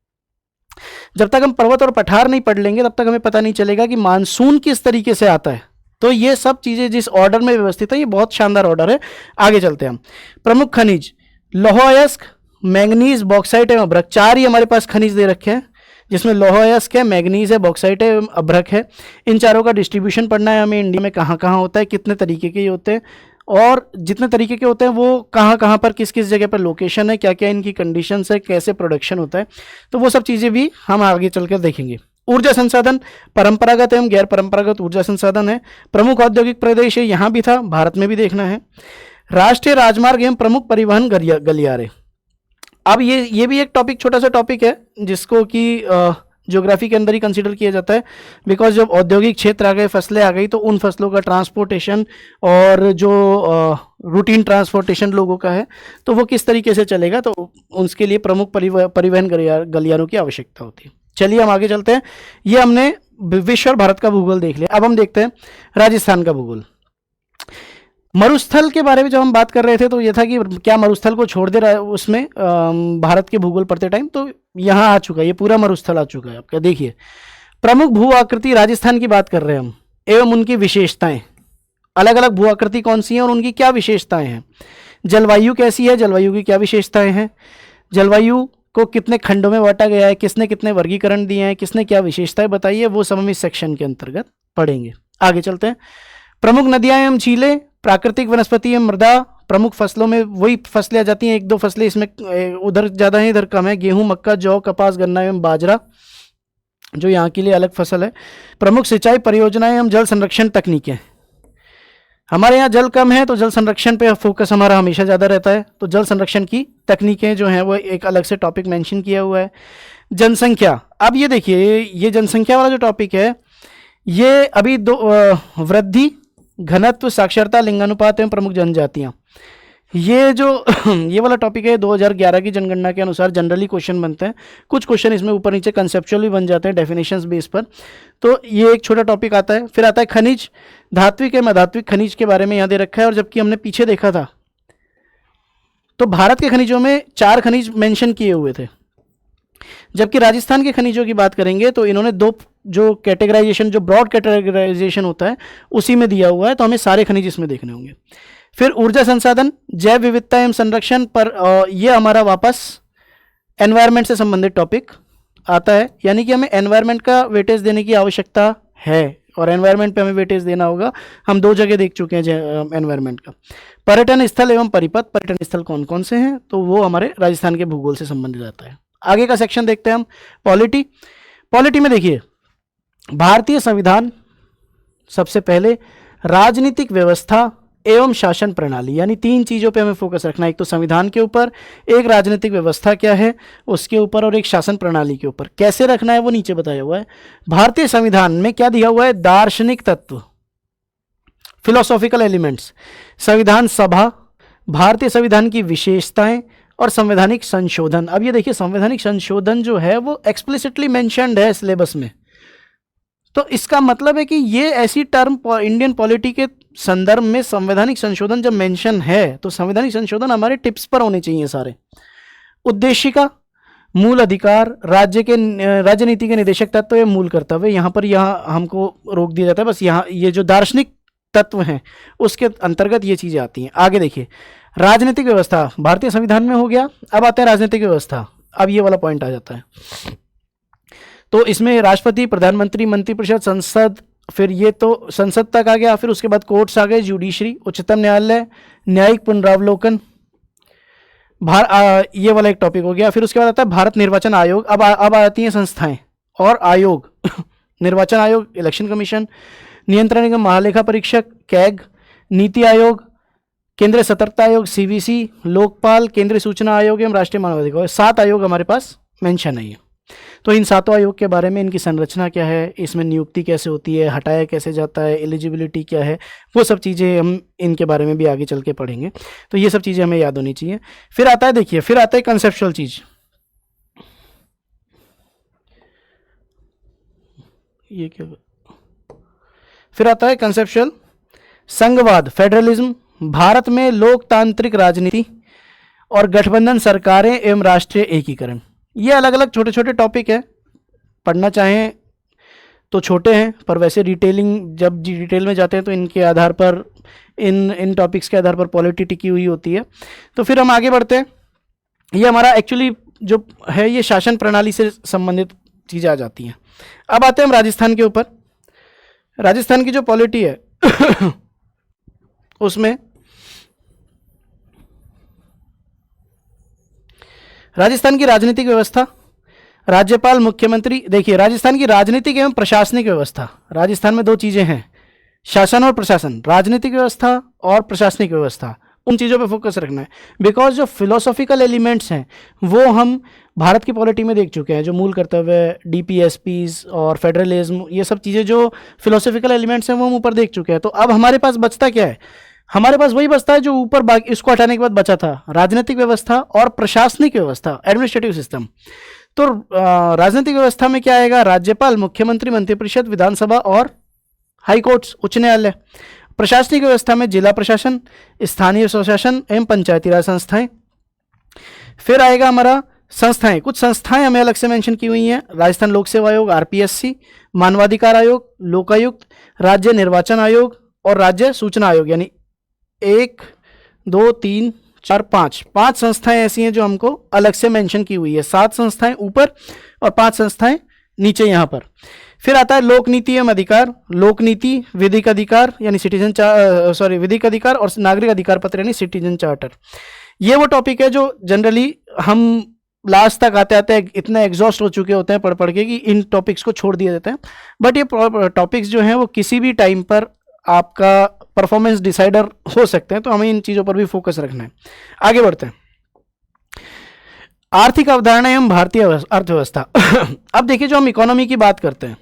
Speaker 1: जब तक हम पर्वत और पठार नहीं पढ़ लेंगे तब तक हमें पता नहीं चलेगा कि मानसून किस तरीके से आता है। तो ये सब चीज़ें जिस ऑर्डर में व्यवस्थित है, ये बहुत शानदार ऑर्डर है। आगे चलते हैं हम। प्रमुख खनिज, लौह अयस्क, मैंगनीज, बॉक्साइट एवं अभ्रक। 4 ही हमारे पास खनिज दे रखे हैं, जिसमें लौह अयस्क है, मैंगनीज है, बॉक्साइट है, अभ्रक है। इन चारों का डिस्ट्रीब्यूशन पढ़ना है हमें, इंडिया में कहाँ कहाँ होता है, कितने तरीके के होते हैं और जितने तरीके के होते हैं वो कहाँ कहाँ पर किस किस जगह पर लोकेशन है, क्या क्या इनकी कंडीशंस है, कैसे प्रोडक्शन होता है। तो वो सब चीज़ें भी हम आगे चलकर देखेंगे। ऊर्जा संसाधन परंपरागत एवं गैर परंपरागत ऊर्जा संसाधन है। प्रमुख औद्योगिक प्रदेश है, यहाँ भी था, भारत में भी देखना है। राष्ट्रीय राजमार्ग एवं प्रमुख परिवहन गलियारे। अब ये भी एक टॉपिक, छोटा सा टॉपिक है जिसको कि ज्योग्राफी के अंदर ही कंसीडर किया जाता है, बिकॉज जब औद्योगिक क्षेत्र आ गए, फसलें आ गई, तो उन फसलों का ट्रांसपोर्टेशन और जो रूटीन ट्रांसपोर्टेशन लोगों का है तो वो किस तरीके से चलेगा, तो उसके लिए प्रमुख परिवहन गलियारों की आवश्यकता होती है। चलिए हम आगे चलते हैं। ये हमने विश्व और भारत का भूगोल देख लिया। अब हम देखते हैं राजस्थान का भूगोल। मरुस्थल के बारे में जब हम बात कर रहे थे तो ये था कि क्या मरुस्थल को छोड़ दे रहा है उसमें भारत के भूगोल पढ़ते टाइम, तो यहाँ आ चुका है, ये पूरा मरुस्थल आ चुका है आपका। देखिए प्रमुख भू आकृति राजस्थान की बात कर रहे हैं हम, एवं उनकी विशेषताएं, अलग अलग भू आकृति कौन सी हैं और उनकी क्या विशेषताएं हैं। जलवायु कैसी है, जलवायु की क्या विशेषताएं हैं, जलवायु को कितने खंडों में बांटा गया है, किसने कितने वर्गीकरण दिए हैं, किसने क्या विशेषताएं बताई है, वो सब हम इस सेक्शन के अंतर्गत पढ़ेंगे। आगे चलते हैं। प्रमुख नदियां एवं झीलें, प्राकृतिक वनस्पति एवं मृदा। प्रमुख फसलों में वही फसलें आ जाती हैं, एक दो फसलें इसमें उधर ज़्यादा है इधर कम है, गेहूं, मक्का, जौ, कपास, गन्ना एवं बाजरा जो यहाँ के लिए अलग फसल है। प्रमुख सिंचाई परियोजनाएं एवं जल संरक्षण तकनीकें। हमारे यहाँ जल कम है तो जल संरक्षण पे फोकस हमारा हमेशा ज़्यादा रहता है, तो जल संरक्षण की तकनीकें जो हैं वो एक अलग से टॉपिक मेंशन किया हुआ है। जनसंख्या, अब ये देखिए ये जनसंख्या वाला जो टॉपिक है ये अभी दो वृद्धि, घनत्व, साक्षरता, लिंगानुपात एवं प्रमुख जनजातियाँ, ये जो ये वाला टॉपिक है 2011 की जनगणना के अनुसार जनरली क्वेश्चन बनते हैं। कुछ क्वेश्चन इसमें ऊपर नीचे कंसेप्चुअल भी बन जाते हैं डेफिनेशंस बेस पर, तो ये एक छोटा टॉपिक आता है। फिर आता है खनिज, धात्विक एवं अधात्विक खनिज के बारे में यहाँ दे रखा है। और जबकि हमने पीछे देखा था तो भारत के खनिजों में 4 खनिज मेंशन किए हुए थे, जबकि राजस्थान के खनिजों की बात करेंगे तो इन्होंने 2 जो कैटेगराइजेशन, जो ब्रॉड कैटेगराइजेशन होता है उसी में दिया हुआ है, तो हमें सारे खनिज इसमें देखने होंगे। फिर ऊर्जा संसाधन, जैव विविधता एवं संरक्षण पर ये हमारा वापस एनवायरनमेंट से संबंधित टॉपिक आता है, यानी कि हमें एनवायरनमेंट का वेटेज देने की आवश्यकता है और एनवायरनमेंट पे हमें वेटेज देना होगा। हम 2 जगह देख चुके हैं एनवायरनमेंट का। पर्यटन स्थल एवं परिपथ, पर्यटन स्थल कौन कौन से हैं, तो वो हमारे राजस्थान के भूगोल से संबंधित रहता है। आगे का सेक्शन देखते हैं हम, पॉलिटी। पॉलिटी में देखिए भारतीय संविधान, सबसे पहले राजनीतिक व्यवस्था एवं शासन प्रणाली, यानी 3 चीज़ों पे हमें फोकस रखना है। एक तो संविधान के ऊपर, एक राजनीतिक व्यवस्था क्या है उसके ऊपर, और एक शासन प्रणाली के ऊपर। कैसे रखना है वो नीचे बताया हुआ है। भारतीय संविधान में क्या दिया हुआ है, दार्शनिक तत्व, फिलोसॉफिकल एलिमेंट्स, संविधान सभा, भारतीय संविधान की विशेषताएं और संवैधानिक संशोधन। अब ये देखिए संवैधानिक संशोधन जो है वो एक्सप्लिसिटली मेंशन्ड है सिलेबस में, तो इसका मतलब है कि ये ऐसी टर्म इंडियन पॉलिटी के संदर्भ में संवैधानिक संशोधन जब मेंशन है तो संवैधानिक संशोधन हमारे टिप्स पर होने चाहिए सारे। उद्देशिका, मूल अधिकार, राज्य के राजनीति के निदेशक तत्व या मूल कर्तव्य, यहाँ पर हमको रोक दिया जाता है। बस यहाँ ये जो दार्शनिक तत्व हैं उसके अंतर्गत ये चीज़ें आती हैं। आगे देखिए राजनीतिक व्यवस्था भारतीय संविधान में हो गया। अब आते हैं राजनीतिक व्यवस्था, अब ये वाला पॉइंट आ जाता है। तो इसमें राष्ट्रपति, प्रधानमंत्री, मंत्रिपरिषद, संसद, फिर ये तो संसद तक आ गया, फिर उसके बाद कोर्ट्स आ गए, जुडिशरी, उच्चतम न्यायालय, न्यायिक पुनरावलोकन, ये वाला एक टॉपिक हो गया। फिर उसके बाद आता है भारत निर्वाचन आयोग। अब आती हैं संस्थाएं और आयोग निर्वाचन आयोग, इलेक्शन कमीशन, नियंत्रण निगम महालेखा परीक्षक, कैग, नीति आयोग, केंद्रीय सतर्कता आयोग, सीवीसी, लोकपाल, केंद्रीय सूचना आयोग एवं राष्ट्रीय मानवाधिकार। 7 आयोग हमारे पास मेंशन है। तो इन 7 आयोग के बारे में, इनकी संरचना क्या है, इसमें नियुक्ति कैसे होती है, हटाया कैसे जाता है, एलिजिबिलिटी क्या है, वो सब चीज़ें हम इनके बारे में भी आगे चल के पढ़ेंगे। तो ये सब चीज़ें हमें याद होनी चाहिए। फिर आता है, देखिए फिर आता है कंसेप्चुअल चीज़। ये क्या, फिर आता है कंसेप्चुअल संघवाद, फेडरलिज्म, भारत में लोकतांत्रिक राजनीति और गठबंधन सरकारें एवं राष्ट्रीय एकीकरण। ये अलग अलग छोटे छोटे टॉपिक है, पढ़ना चाहें तो छोटे हैं, पर वैसे डिटेलिंग जब डिटेल में जाते हैं तो इनके आधार पर, इन टॉपिक्स के आधार पर पॉलिटी टिकी हुई होती है। तो फिर हम आगे बढ़ते हैं। ये हमारा एक्चुअली जो है ये शासन प्रणाली से संबंधित चीज़ें आ जाती हैं। अब आते हैं हम राजस्थान के ऊपर। राजस्थान की जो पॉलिटी है उसमें राजस्थान की राजनीतिक व्यवस्था, राज्यपाल, मुख्यमंत्री। देखिए, राजस्थान की राजनीतिक एवं प्रशासनिक व्यवस्था, राजस्थान में दो चीजें हैं, शासन और प्रशासन, राजनीतिक व्यवस्था और प्रशासनिक व्यवस्था, उन चीज़ों पे फोकस रखना है। बिकॉज जो फिलोसॉफिकल एलिमेंट्स हैं वो हम भारत की पॉलिटी में देख चुके हैं, जो मूल कर्तव्य, डीपीएसपीज और फेडरलिज्म, ये सब चीज़ें जो फिलोसॉफिकल एलिमेंट्स हैं वो हम ऊपर देख चुके हैं। तो अब हमारे पास बचता क्या है? हमारे पास वही बचता है जो ऊपर बाकी इसको हटाने के बाद बचा था, राजनीतिक व्यवस्था और प्रशासनिक व्यवस्था, एडमिनिस्ट्रेटिव सिस्टम। तो राजनीतिक व्यवस्था में क्या आएगा? राज्यपाल, मुख्यमंत्री, मंत्रिपरिषद, विधानसभा और हाई कोर्ट्स, उच्च न्यायालय। प्रशासनिक व्यवस्था में जिला प्रशासन, स्थानीय स्वशासन एवं पंचायती राज संस्थाएं। फिर आएगा हमारा संस्थाएं, कुछ संस्थाएं हमें अलग से मेंशन की हुई हैं, राजस्थान लोक सेवा आयोग, आरपीएससी, मानवाधिकार आयोग, लोकायुक्त, राज्य निर्वाचन आयोग और राज्य सूचना आयोग। यानी 1 2 3 4 5 संस्थाएं ऐसी हैं जो हमको अलग से मेंशन की हुई है, 7 संस्थाएं ऊपर और 5 संस्थाएं नीचे यहाँ पर। फिर आता है लोक नीति एवं अधिकार, लोक नीति, विधिक अधिकार यानी विधिक अधिकार और नागरिक अधिकार पत्र यानी सिटीजन चार्टर। ये वो टॉपिक है जो जनरली हम लास्ट तक आते आते इतना एग्जॉस्ट हो चुके होते हैं पढ़ पढ़ के कि इन टॉपिक्स को छोड़ दिया जाता है। बट ये टॉपिक्स जो हैं वो किसी भी टाइम पर आपका परफॉर्मेंस डिसाइडर हो सकते हैं, तो हमें इन चीज़ों पर भी फोकस रखना है। आगे बढ़ते हैं। आर्थिक अवधारणा एवं भारतीय अर्थव्यवस्था। अब देखिए, जो हम इकोनॉमी की बात करते हैं,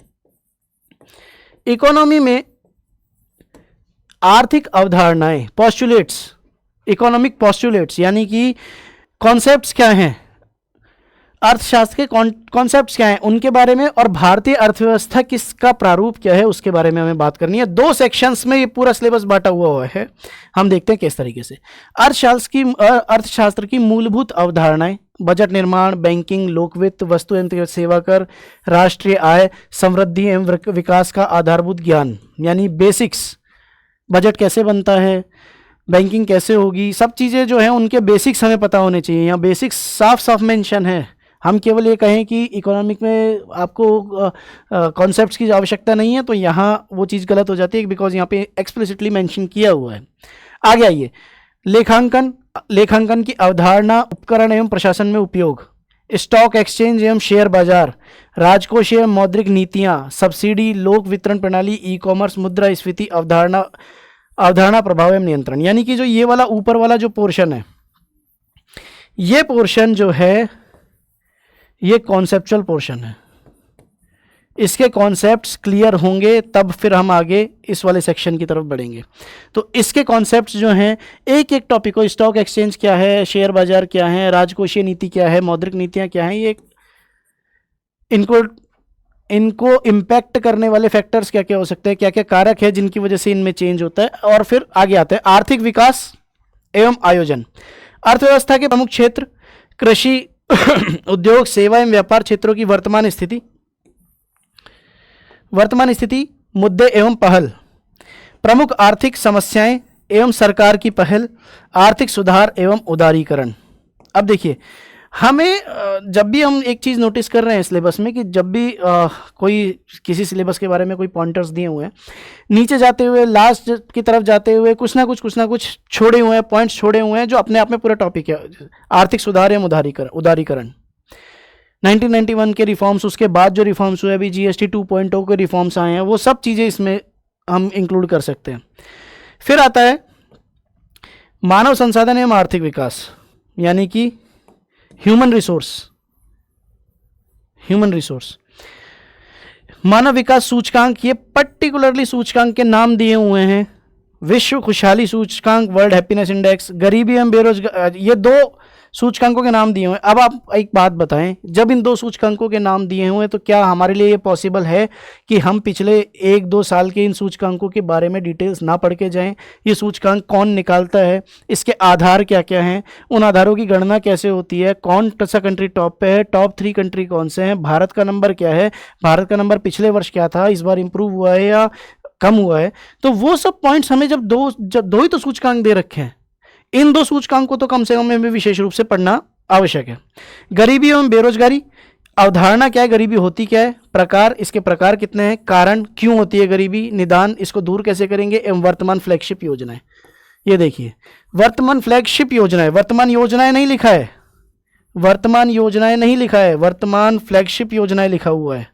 Speaker 1: इकोनॉमी में आर्थिक अवधारणाएं, पॉस्टुलेट्स, इकोनॉमिक पॉस्टुलेट्स यानी कि कॉन्सेप्ट्स क्या हैं, अर्थशास्त्र के कॉन्सेप्ट्स क्या हैं उनके बारे में, और भारतीय अर्थव्यवस्था किसका प्रारूप क्या है उसके बारे में हमें बात करनी है। 2 सेक्शंस में ये पूरा सिलेबस बांटा हुआ है। हम देखते हैं किस तरीके से। अर्थशास्त्र की मूलभूत अवधारणाएं, बजट निर्माण, बैंकिंग, लोकवित्त, वस्तु एवं सेवा कर, राष्ट्रीय आय, समृद्धि एवं विकास का आधारभूत ज्ञान यानी बेसिक्स, बजट कैसे बनता है, बैंकिंग कैसे होगी, सब चीज़ें जो हैं उनके बेसिक्स हमें पता होने चाहिए। यहाँ बेसिक्स साफ साफ मेंशन है। हम केवल ये कहें कि इकोनॉमिक में आपको कॉन्सेप्ट्स की आवश्यकता नहीं है, तो यहाँ वो चीज़ गलत हो जाती है, बिकॉज यहाँ पे एक्सप्लिसिटली मेंशन किया हुआ है। आगे आइए, लेखांकन, लेखांकन की अवधारणा, उपकरण एवं प्रशासन में उपयोग, स्टॉक एक्सचेंज एवं शेयर बाजार, राजकोषीय एवं मौद्रिक नीतियाँ, सब्सिडी, लोक वितरण प्रणाली, ई कॉमर्स, मुद्रास्फीति, अवधारणा प्रभाव एवं नियंत्रण। यानी कि जो ये वाला ऊपर वाला जो पोर्शन है, ये पोर्शन जो है ये कॉन्सेप्चुअल पोर्शन है। इसके कॉन्सेप्ट्स क्लियर होंगे तब फिर हम आगे इस वाले सेक्शन की तरफ बढ़ेंगे। तो इसके कॉन्सेप्ट्स जो हैं, एक एक टॉपिक को, स्टॉक एक्सचेंज क्या है, शेयर बाजार क्या है, राजकोषीय नीति क्या है, मौद्रिक नीतियाँ क्या हैं, ये इनको इम्पैक्ट करने वाले फैक्टर्स क्या क्या हो सकते हैं, क्या क्या कारक है जिनकी वजह से इनमें चेंज होता है। और फिर आगे आते हैं आर्थिक विकास एवं आयोजन। अर्थव्यवस्था के प्रमुख क्षेत्र, कृषि, उद्योग, सेवा एवं व्यापार क्षेत्रों की वर्तमान स्थिति, मुद्दे एवं पहल, प्रमुख आर्थिक समस्याएं एवं सरकार की पहल, आर्थिक सुधार एवं उदारीकरण। अब देखिए, हमें जब भी हम एक चीज़ नोटिस कर रहे हैं सिलेबस में कि जब भी कोई किसी सिलेबस के बारे में कोई पॉइंटर्स दिए हुए हैं, नीचे जाते हुए लास्ट की तरफ जाते हुए कुछ ना कुछ छोड़े हुए हैं, पॉइंट्स छोड़े हुए हैं जो अपने आप में पूरा टॉपिक है। आर्थिक सुधार एवं उदारीकरण, 1991 के रिफॉर्म्स, उसके बाद जो रिफॉर्म्स हुए, अभी GST 2.0 के रिफॉर्म्स आए हैं, वो सब चीज़ें इसमें हम इंक्लूड कर सकते हैं। फिर आता है मानव संसाधन एवं आर्थिक विकास, यानी कि ह्यूमन रिसोर्स, मानव विकास सूचकांक। ये पर्टिकुलरली सूचकांक के नाम दिए हुए हैं, विश्व खुशहाली सूचकांक, वर्ल्ड हैप्पीनेस इंडेक्स, गरीबी एवं बेरोजगार, ये 2 सूचकांकों के नाम दिए हुए हैं। अब आप एक बात बताएं, जब इन 2 सूचकांकों के नाम दिए हुए हैं तो क्या हमारे लिए ये पॉसिबल है कि हम पिछले 1-2 साल के इन सूचकांकों के बारे में डिटेल्स ना पढ़ के जाएं? ये सूचकांक कौन निकालता है, इसके आधार क्या क्या हैं, उन आधारों की गणना कैसे होती है, कौन सा कंट्री टॉप पे है, टॉप 3 कंट्री कौन से हैं, भारत का नंबर क्या है, भारत का नंबर पिछले वर्ष क्या था, इस बार इंप्रूव हुआ है या कम हुआ है। तो वो सब पॉइंट्स हमें जब दो ही तो सूचकांक दे रखे हैं, इन 2 सूचकांक को तो कम से कम हमें विशेष रूप से पढ़ना आवश्यक है। गरीबी एवं बेरोजगारी, अवधारणा क्या है, गरीबी होती क्या है, प्रकार, इसके प्रकार कितने हैं, कारण क्यों होती है गरीबी, निदान, इसको दूर कैसे करेंगे, एवं वर्तमान फ्लैगशिप योजनाएं। ये देखिए, वर्तमान फ्लैगशिप योजनाएं, वर्तमान योजनाएं नहीं लिखा है, वर्तमान योजनाएं नहीं लिखा है, वर्तमान फ्लैगशिप योजनाएं लिखा हुआ है।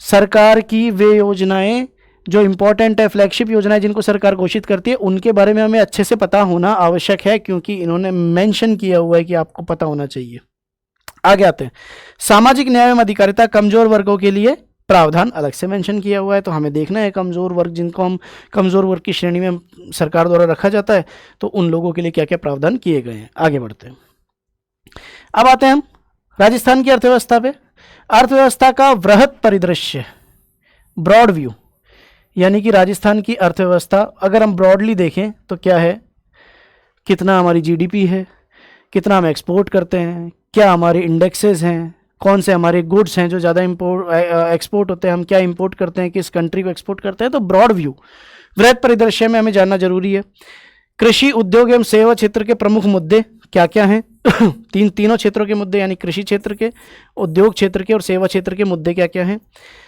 Speaker 1: सरकार की वे योजनाएं जो इंपॉर्टेंट है, फ्लैगशिप योजनाएं जिनको सरकार घोषित करती है, उनके बारे में हमें अच्छे से पता होना आवश्यक है, क्योंकि इन्होंने मेंशन किया हुआ है कि आपको पता होना चाहिए। आगे आते हैं, सामाजिक न्याय एवं अधिकारिता, कमजोर वर्गों के लिए प्रावधान अलग से मेंशन किया हुआ है। तो हमें देखना है कमजोर वर्ग, जिनको हम कमजोर वर्ग की श्रेणी में सरकार द्वारा रखा जाता है, तो उन लोगों के लिए क्या क्या प्रावधान किए गए हैं। आगे बढ़ते हैं, अब आते हैं हम राजस्थान की अर्थव्यवस्था पे। अर्थव्यवस्था का वृहद परिदृश्य, ब्रॉड व्यू, यानी कि राजस्थान की अर्थव्यवस्था अगर हम ब्रॉडली देखें तो क्या है, कितना हमारी जीडीपी है, कितना हम एक्सपोर्ट करते हैं, क्या हमारे इंडेक्सेस हैं, कौन से हमारे गुड्स हैं जो ज़्यादा एक्सपोर्ट होते हैं, हम क्या इंपोर्ट करते हैं, किस कंट्री को एक्सपोर्ट करते हैं। तो ब्रॉड व्यू, वृहद परिदृश्य में हमें जानना जरूरी है। कृषि, उद्योग एवं सेवा क्षेत्र के प्रमुख मुद्दे क्या क्या हैं तीनों क्षेत्रों के मुद्दे, यानी कृषि क्षेत्र के, उद्योग क्षेत्र के और सेवा क्षेत्र के मुद्दे क्या क्या हैं।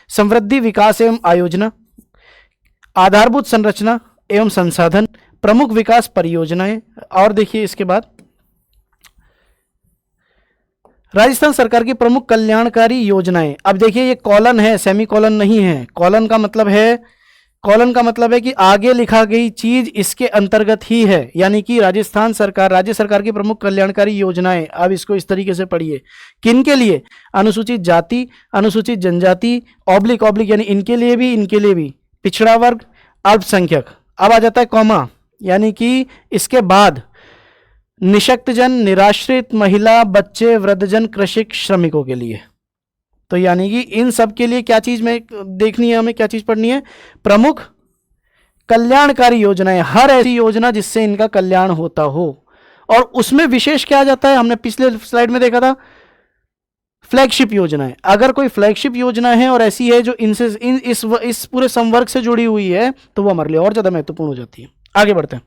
Speaker 1: समृद्धि, विकास एवं आयोजना, आधारभूत संरचना एवं संसाधन, प्रमुख विकास परियोजनाएं। और देखिए इसके बाद राजस्थान सरकार की प्रमुख कल्याणकारी योजनाएं। अब देखिए ये कॉलन है, सेमी कॉलन नहीं है। कॉलन का मतलब है कि आगे लिखा गई चीज इसके अंतर्गत ही है, यानी कि राजस्थान सरकार, राज्य सरकार की प्रमुख कल्याणकारी योजनाएं। अब इसको इस तरीके से पढ़िए, किन के लिए, अनुसूचित जाति, अनुसूचित जनजाति, ऑब्लिक यानी इनके लिए भी, पिछड़ा वर्ग, अल्पसंख्यक। अब आ जाता है कॉमा, यानी कि इसके बाद निशक्तजन, निराश्रित, महिला, बच्चे, वृद्धजन, कृषक, श्रमिकों के लिए। तो यानी कि इन सब के लिए क्या चीज में देखनी है, हमें क्या चीज पढ़नी है, प्रमुख कल्याणकारी योजनाएं, हर ऐसी योजना जिससे इनका कल्याण होता हो। और उसमें विशेष क्या आ जाता है, हमने पिछले स्लाइड में देखा था, फ्लैगशिप योजनाएं। अगर कोई फ्लैगशिप योजना है और ऐसी है जो इनसे इस पूरे संवर्ग से जुड़ी हुई है, तो वो हमारे लिए और ज्यादा महत्वपूर्ण हो जाती है। आगे बढ़ते हैं,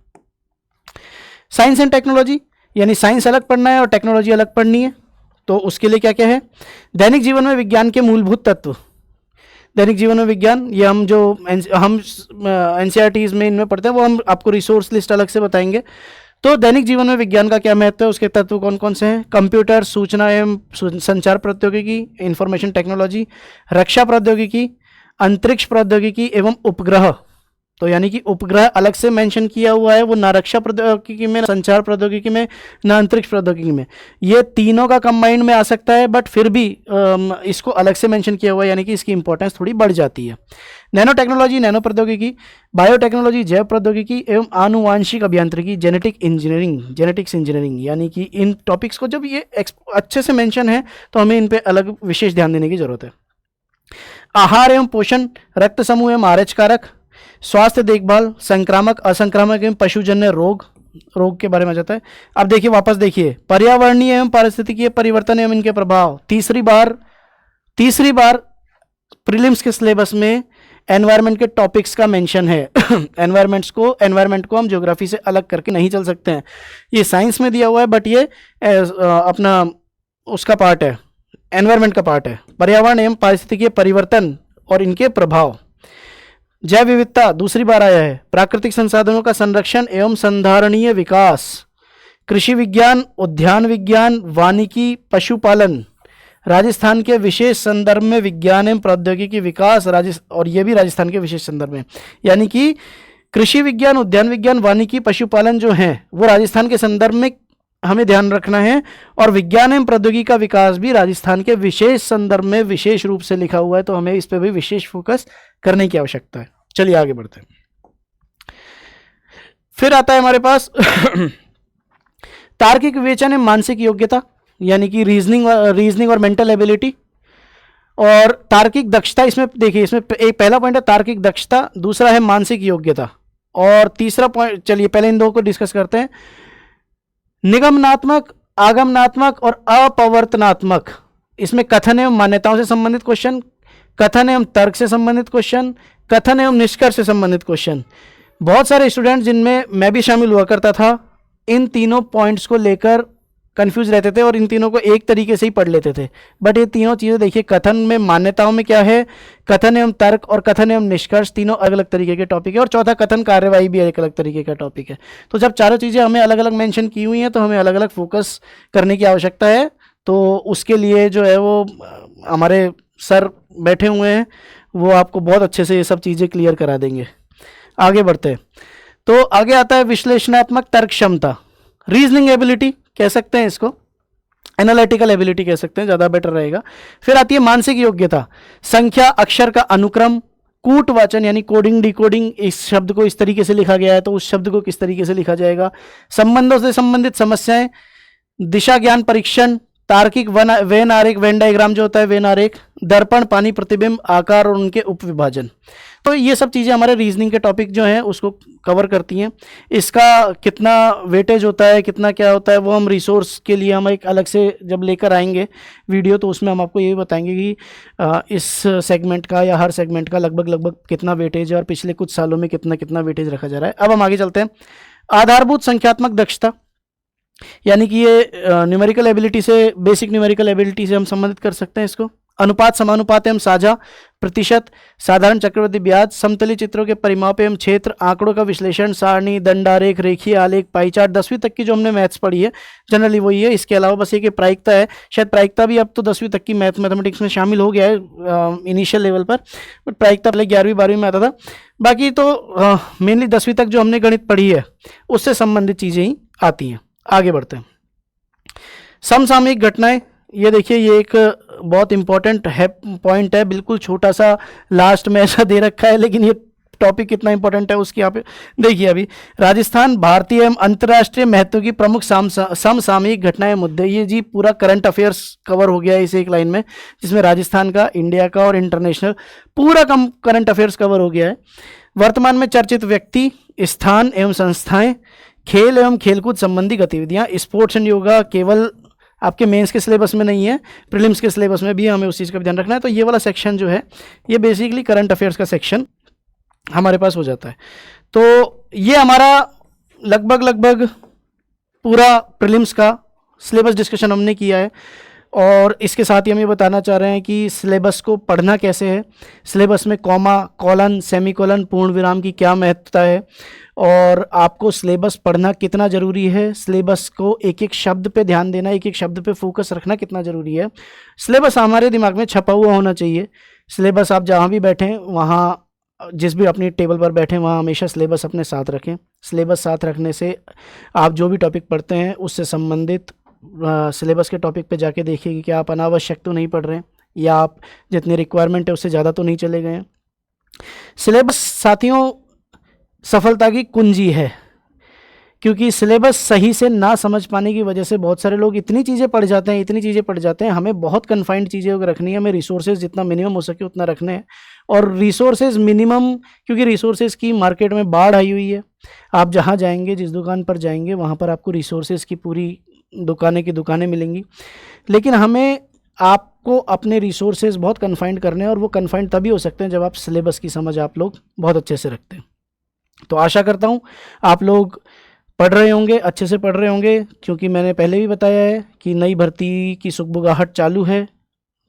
Speaker 1: साइंस एंड टेक्नोलॉजी, यानी साइंस अलग पढ़ना है और टेक्नोलॉजी अलग पढ़नी है। तो उसके लिए क्या क्या है, दैनिक जीवन में विज्ञान के मूलभूत तत्व। दैनिक जीवन में विज्ञान, ये हम एनसीईआरटीज में इनमें पढ़ते हैं, वो हम आपको रिसोर्स लिस्ट अलग से बताएंगे। तो दैनिक जीवन में विज्ञान का क्या महत्व है, उसके तत्व कौन कौन से हैं, कंप्यूटर, सूचना एवं संचार प्रौद्योगिकी, इंफॉर्मेशन टेक्नोलॉजी, रक्षा प्रौद्योगिकी, अंतरिक्ष प्रौद्योगिकी एवं उपग्रह। तो यानी कि उपग्रह अलग से मेंशन किया हुआ है, वो ना रक्षा प्रौद्योगिकी में, ना संचार प्रौद्योगिकी में, ना अंतरिक्ष प्रौद्योगिकी में, ये तीनों का कंबाइंड में आ सकता है, बट फिर भी इसको अलग से मेंशन किया हुआ है, यानी कि इसकी इंपॉर्टेंस थोड़ी बढ़ जाती है। नैनो टेक्नोलॉजी, नैनो प्रौद्योगिकी, बायोटेक्नोलॉजी, जैव प्रौद्योगिकी एवं आनुवांशिक अभियांत्रिकी, जेनेटिक्स इंजीनियरिंग, यानी कि इन टॉपिक्स को जब ये अच्छे से मेंशन है तो हमें इन पे अलग विशेष ध्यान देने की जरूरत है। आहार एवं पोषण, रक्त समूह एवं आरएच कारक, स्वास्थ्य देखभाल, संक्रामक, असंक्रामक एवं पशुजन्य रोग के बारे में आ जाता है। अब देखिए, वापस देखिए, पर्यावरणीय एवं पारिस्थितिकीय परिवर्तन एवं इनके प्रभाव। तीसरी बार प्रीलिम्स के सिलेबस में एनवायरनमेंट के टॉपिक्स का मेंशन है। एनवायरनमेंट को हम ज्योग्राफी से अलग करके नहीं चल सकते हैं। ये साइंस में दिया हुआ है, बट ये अपना उसका पार्ट है, एनवायरनमेंट का पार्ट है। पर्यावरण एवं पारिस्थितिकीय परिवर्तन और इनके प्रभाव। जैव विविधता दूसरी बार आया है। प्राकृतिक संसाधनों का संरक्षण एवं संधारणीय विकास, कृषि विज्ञान, उद्यान विज्ञान, वानिकी, पशुपालन, राजस्थान के विशेष संदर्भ में विज्ञान एवं प्रौद्योगिकी विकास, और ये भी राजस्थान के विशेष संदर्भ में, यानी कि कृषि विज्ञान, उद्यान विज्ञान, वानिकी, पशुपालन जो हैं वो राजस्थान के संदर्भ में हमें ध्यान रखना है, और विज्ञान एवं प्रौद्योगिकी का विकास भी राजस्थान के विशेष संदर्भ में विशेष रूप से लिखा हुआ है, तो हमें इस पर भी विशेष फोकस करने की आवश्यकता है। चलिए आगे बढ़ते हैं। फिर आता है हमारे पास तार्किक विवेचन एवं मानसिक योग्यता, यानी कि रीजनिंग और मेंटल एबिलिटी, और तार्किक दक्षता। इसमें देखिए, इसमें एक पहला पॉइंट है तार्किक दक्षता, दूसरा है मानसिक योग्यता, और तीसरा पॉइंट, चलिए पहले इन दो को डिस्कस करते हैं। निगमनात्मक, आगमनात्मक और अपवर्तनात्मक, इसमें कथन एवं मान्यताओं से संबंधित क्वेश्चन, कथन एवं तर्क से संबंधित क्वेश्चन, कथन एवं निष्कर्ष से संबंधित क्वेश्चन। बहुत सारे स्टूडेंट, जिनमें मैं भी शामिल हुआ करता था, इन तीनों पॉइंट्स को लेकर कंफ्यूज रहते थे और इन तीनों को एक तरीके से ही पढ़ लेते थे। बट ये तीनों चीज़ें देखिए, कथन में मान्यताओं में क्या है, कथन एवं तर्क और कथन एवं निष्कर्ष, तीनों अलग अलग तरीके के टॉपिक है। और चौथा कथन कार्यवाही भी एक अलग तरीके का टॉपिक है। तो जब चारों चीज़ें हमें अलग अलग मेंशन की हुई हैं तो हमें अलग अलग फोकस करने की आवश्यकता है। तो उसके लिए जो है वो हमारे सर बैठे हुए हैं, वो आपको बहुत अच्छे से ये सब चीज़ें क्लियर करा देंगे। आगे बढ़ते हैं। तो आगे आता है विश्लेषणात्मक तर्क क्षमता, रीजनिंग एबिलिटी कह सकते हैं इसको, एनालिटिकल एबिलिटी कह सकते हैं, ज़्यादा बेटर रहेगा। फिर आती है मानसिक योग्यता, संख्या अक्षर का अनुक्रम, कूट वाचन यानी कोडिंग डिकोडिंग, इस शब्द को इस तरीके से लिखा गया है तो उस शब्द को किस तरीके से लिखा जाएगा, संबंधों से संबंधित समस्याएं, दिशा ज्ञान परीक्षण, तार्किक वेन आरेख, वेन डायग्राम जो होता है वेन आरेख, दर्पण, पानी प्रतिबिंब, आकार और उनके उपविभाजन। तो ये सब चीज़ें हमारे रीजनिंग के टॉपिक जो हैं उसको कवर करती हैं। इसका कितना वेटेज होता है, कितना क्या होता है, वो हम रिसोर्स के लिए हम एक अलग से जब लेकर आएंगे वीडियो तो उसमें हम आपको ये भी बताएंगे कि इस सेगमेंट का या हर सेगमेंट का लगभग कितना वेटेज है और पिछले कुछ सालों में कितना कितना वेटेज रखा जा रहा है। अब हम आगे चलते हैं। आधारभूत संख्यात्मक दक्षता, यानी कि ये न्यूमेरिकल एबिलिटी से, बेसिक न्यूमेरिकल एबिलिटी से हम संबंधित कर सकते हैं इसको। अनुपात, समानुपात एवं साझा, प्रतिशत, साधारण चक्रवृद्धि ब्याज, समतली चित्रों के परिमाप एवं क्षेत्र, आंकड़ों का विश्लेषण, सारणी, दंडारेख, रेखीय आलेख, पाई चार्ट, 10वीं तक की जो हमने मैथ्स पढ़ी है जनरली वही है। इसके अलावा बस ये कि प्रायिकता है, शायद प्रायिकता भी अब तो 10वीं तक की मैथमेटिक्स में शामिल हो गया है इनिशियल लेवल पर, बट प्रायिकता पहले 11वीं 12वीं में आता था। बाकी तो मेनली 10वीं तक जो हमने गणित पढ़ी है उससे संबंधित चीज़ें ही आती हैं। आगे बढ़ते हैं। समसामयिक घटनाएं, ये देखिए ये एक बहुत इंपॉर्टेंट है, पॉइंट है, बिल्कुल छोटा सा लास्ट में ऐसा दे रखा है लेकिन ये टॉपिक कितना इंपॉर्टेंट है उसकी यहाँ पे देखिए। अभी राजस्थान भारतीय एवं अंतर्राष्ट्रीय महत्व की प्रमुख समसामयिक घटनाएं मुद्दे, ये जी पूरा करंट अफेयर्स कवर हो गया है इस एक लाइन में, जिसमें राजस्थान का, इंडिया का और इंटरनेशनल पूरा करंट अफेयर्स कवर हो गया है। वर्तमान में चर्चित व्यक्ति, स्थान एवं संस्थाएं, खेल एवं खेलकूद संबंधी गतिविधियां, स्पोर्ट्स एंड योगा केवल आपके मेंस के सिलेबस में नहीं है, प्रीलिम्स के सिलेबस में भी हमें उस चीज़ का भी ध्यान रखना है। तो ये वाला सेक्शन जो है ये बेसिकली करंट अफेयर्स का सेक्शन हमारे पास हो जाता है। तो ये हमारा लगभग पूरा प्रीलिम्स का सिलेबस डिस्कशन हमने किया है। और इसके साथ ही हम ये बताना चाह रहे हैं कि सिलेबस को पढ़ना कैसे है, सिलेबस में कॉमा, कॉलन, सेमीकोलन, पूर्ण विराम की क्या महत्वता है, और आपको सिलेबस पढ़ना कितना ज़रूरी है, सिलेबस को एक एक शब्द पे ध्यान देना, एक एक शब्द पे फोकस रखना कितना ज़रूरी है। सिलेबस हमारे दिमाग में छपा हुआ होना चाहिए। सिलेबस आप जहाँ भी बैठें, वहाँ जिस भी अपनी टेबल पर बैठें वहाँ हमेशा सिलेबस अपने साथ रखें। सिलेबस साथ रखने से आप जो भी टॉपिक पढ़ते हैं उससे संबंधित सिलेबस के टॉपिक पे जाके देखिए कि क्या आप अनावश्यक तो नहीं पढ़ रहे हैं या आप जितनी रिक्वायरमेंट है उससे ज़्यादा तो नहीं चले गए हैं। सिलेबस साथियों सफलता की कुंजी है, क्योंकि सिलेबस सही से ना समझ पाने की वजह से बहुत सारे लोग इतनी चीज़ें पढ़ जाते हैं। हमें बहुत कन्फाइंड चीज़ें रखनी है, हमें रिसोर्सेज जितना मिनिमम हो सके उतना रखने हैं। और रिसोर्सेज मिनिमम, क्योंकि रिसोर्सेज की मार्केट में बाढ़ आई हुई है। आप जहाँ जाएंगे, जिस दुकान पर जाएंगे, वहाँ पर आपको रिसोर्सेज की पूरी दुकानें मिलेंगी। लेकिन हमें आपको अपने रिसोर्सेज बहुत कन्फाइंड करने हैं, और वो कन्फाइंड तभी हो सकते हैं जब आप सिलेबस की समझ आप लोग बहुत अच्छे से रखते हैं। तो आशा करता हूँ आप लोग पढ़ रहे होंगे, अच्छे से पढ़ रहे होंगे, क्योंकि मैंने पहले भी बताया है कि नई भर्ती की सुगबुगाहट चालू है।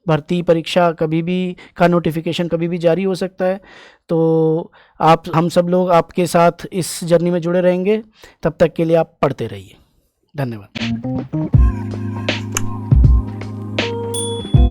Speaker 1: भर्ती परीक्षा कभी भी का नोटिफिकेशन कभी भी जारी हो सकता है। तो हम सब लोग आपके साथ इस जर्नी में जुड़े रहेंगे। तब तक के लिए आप पढ़ते रहिए। धन्यवाद।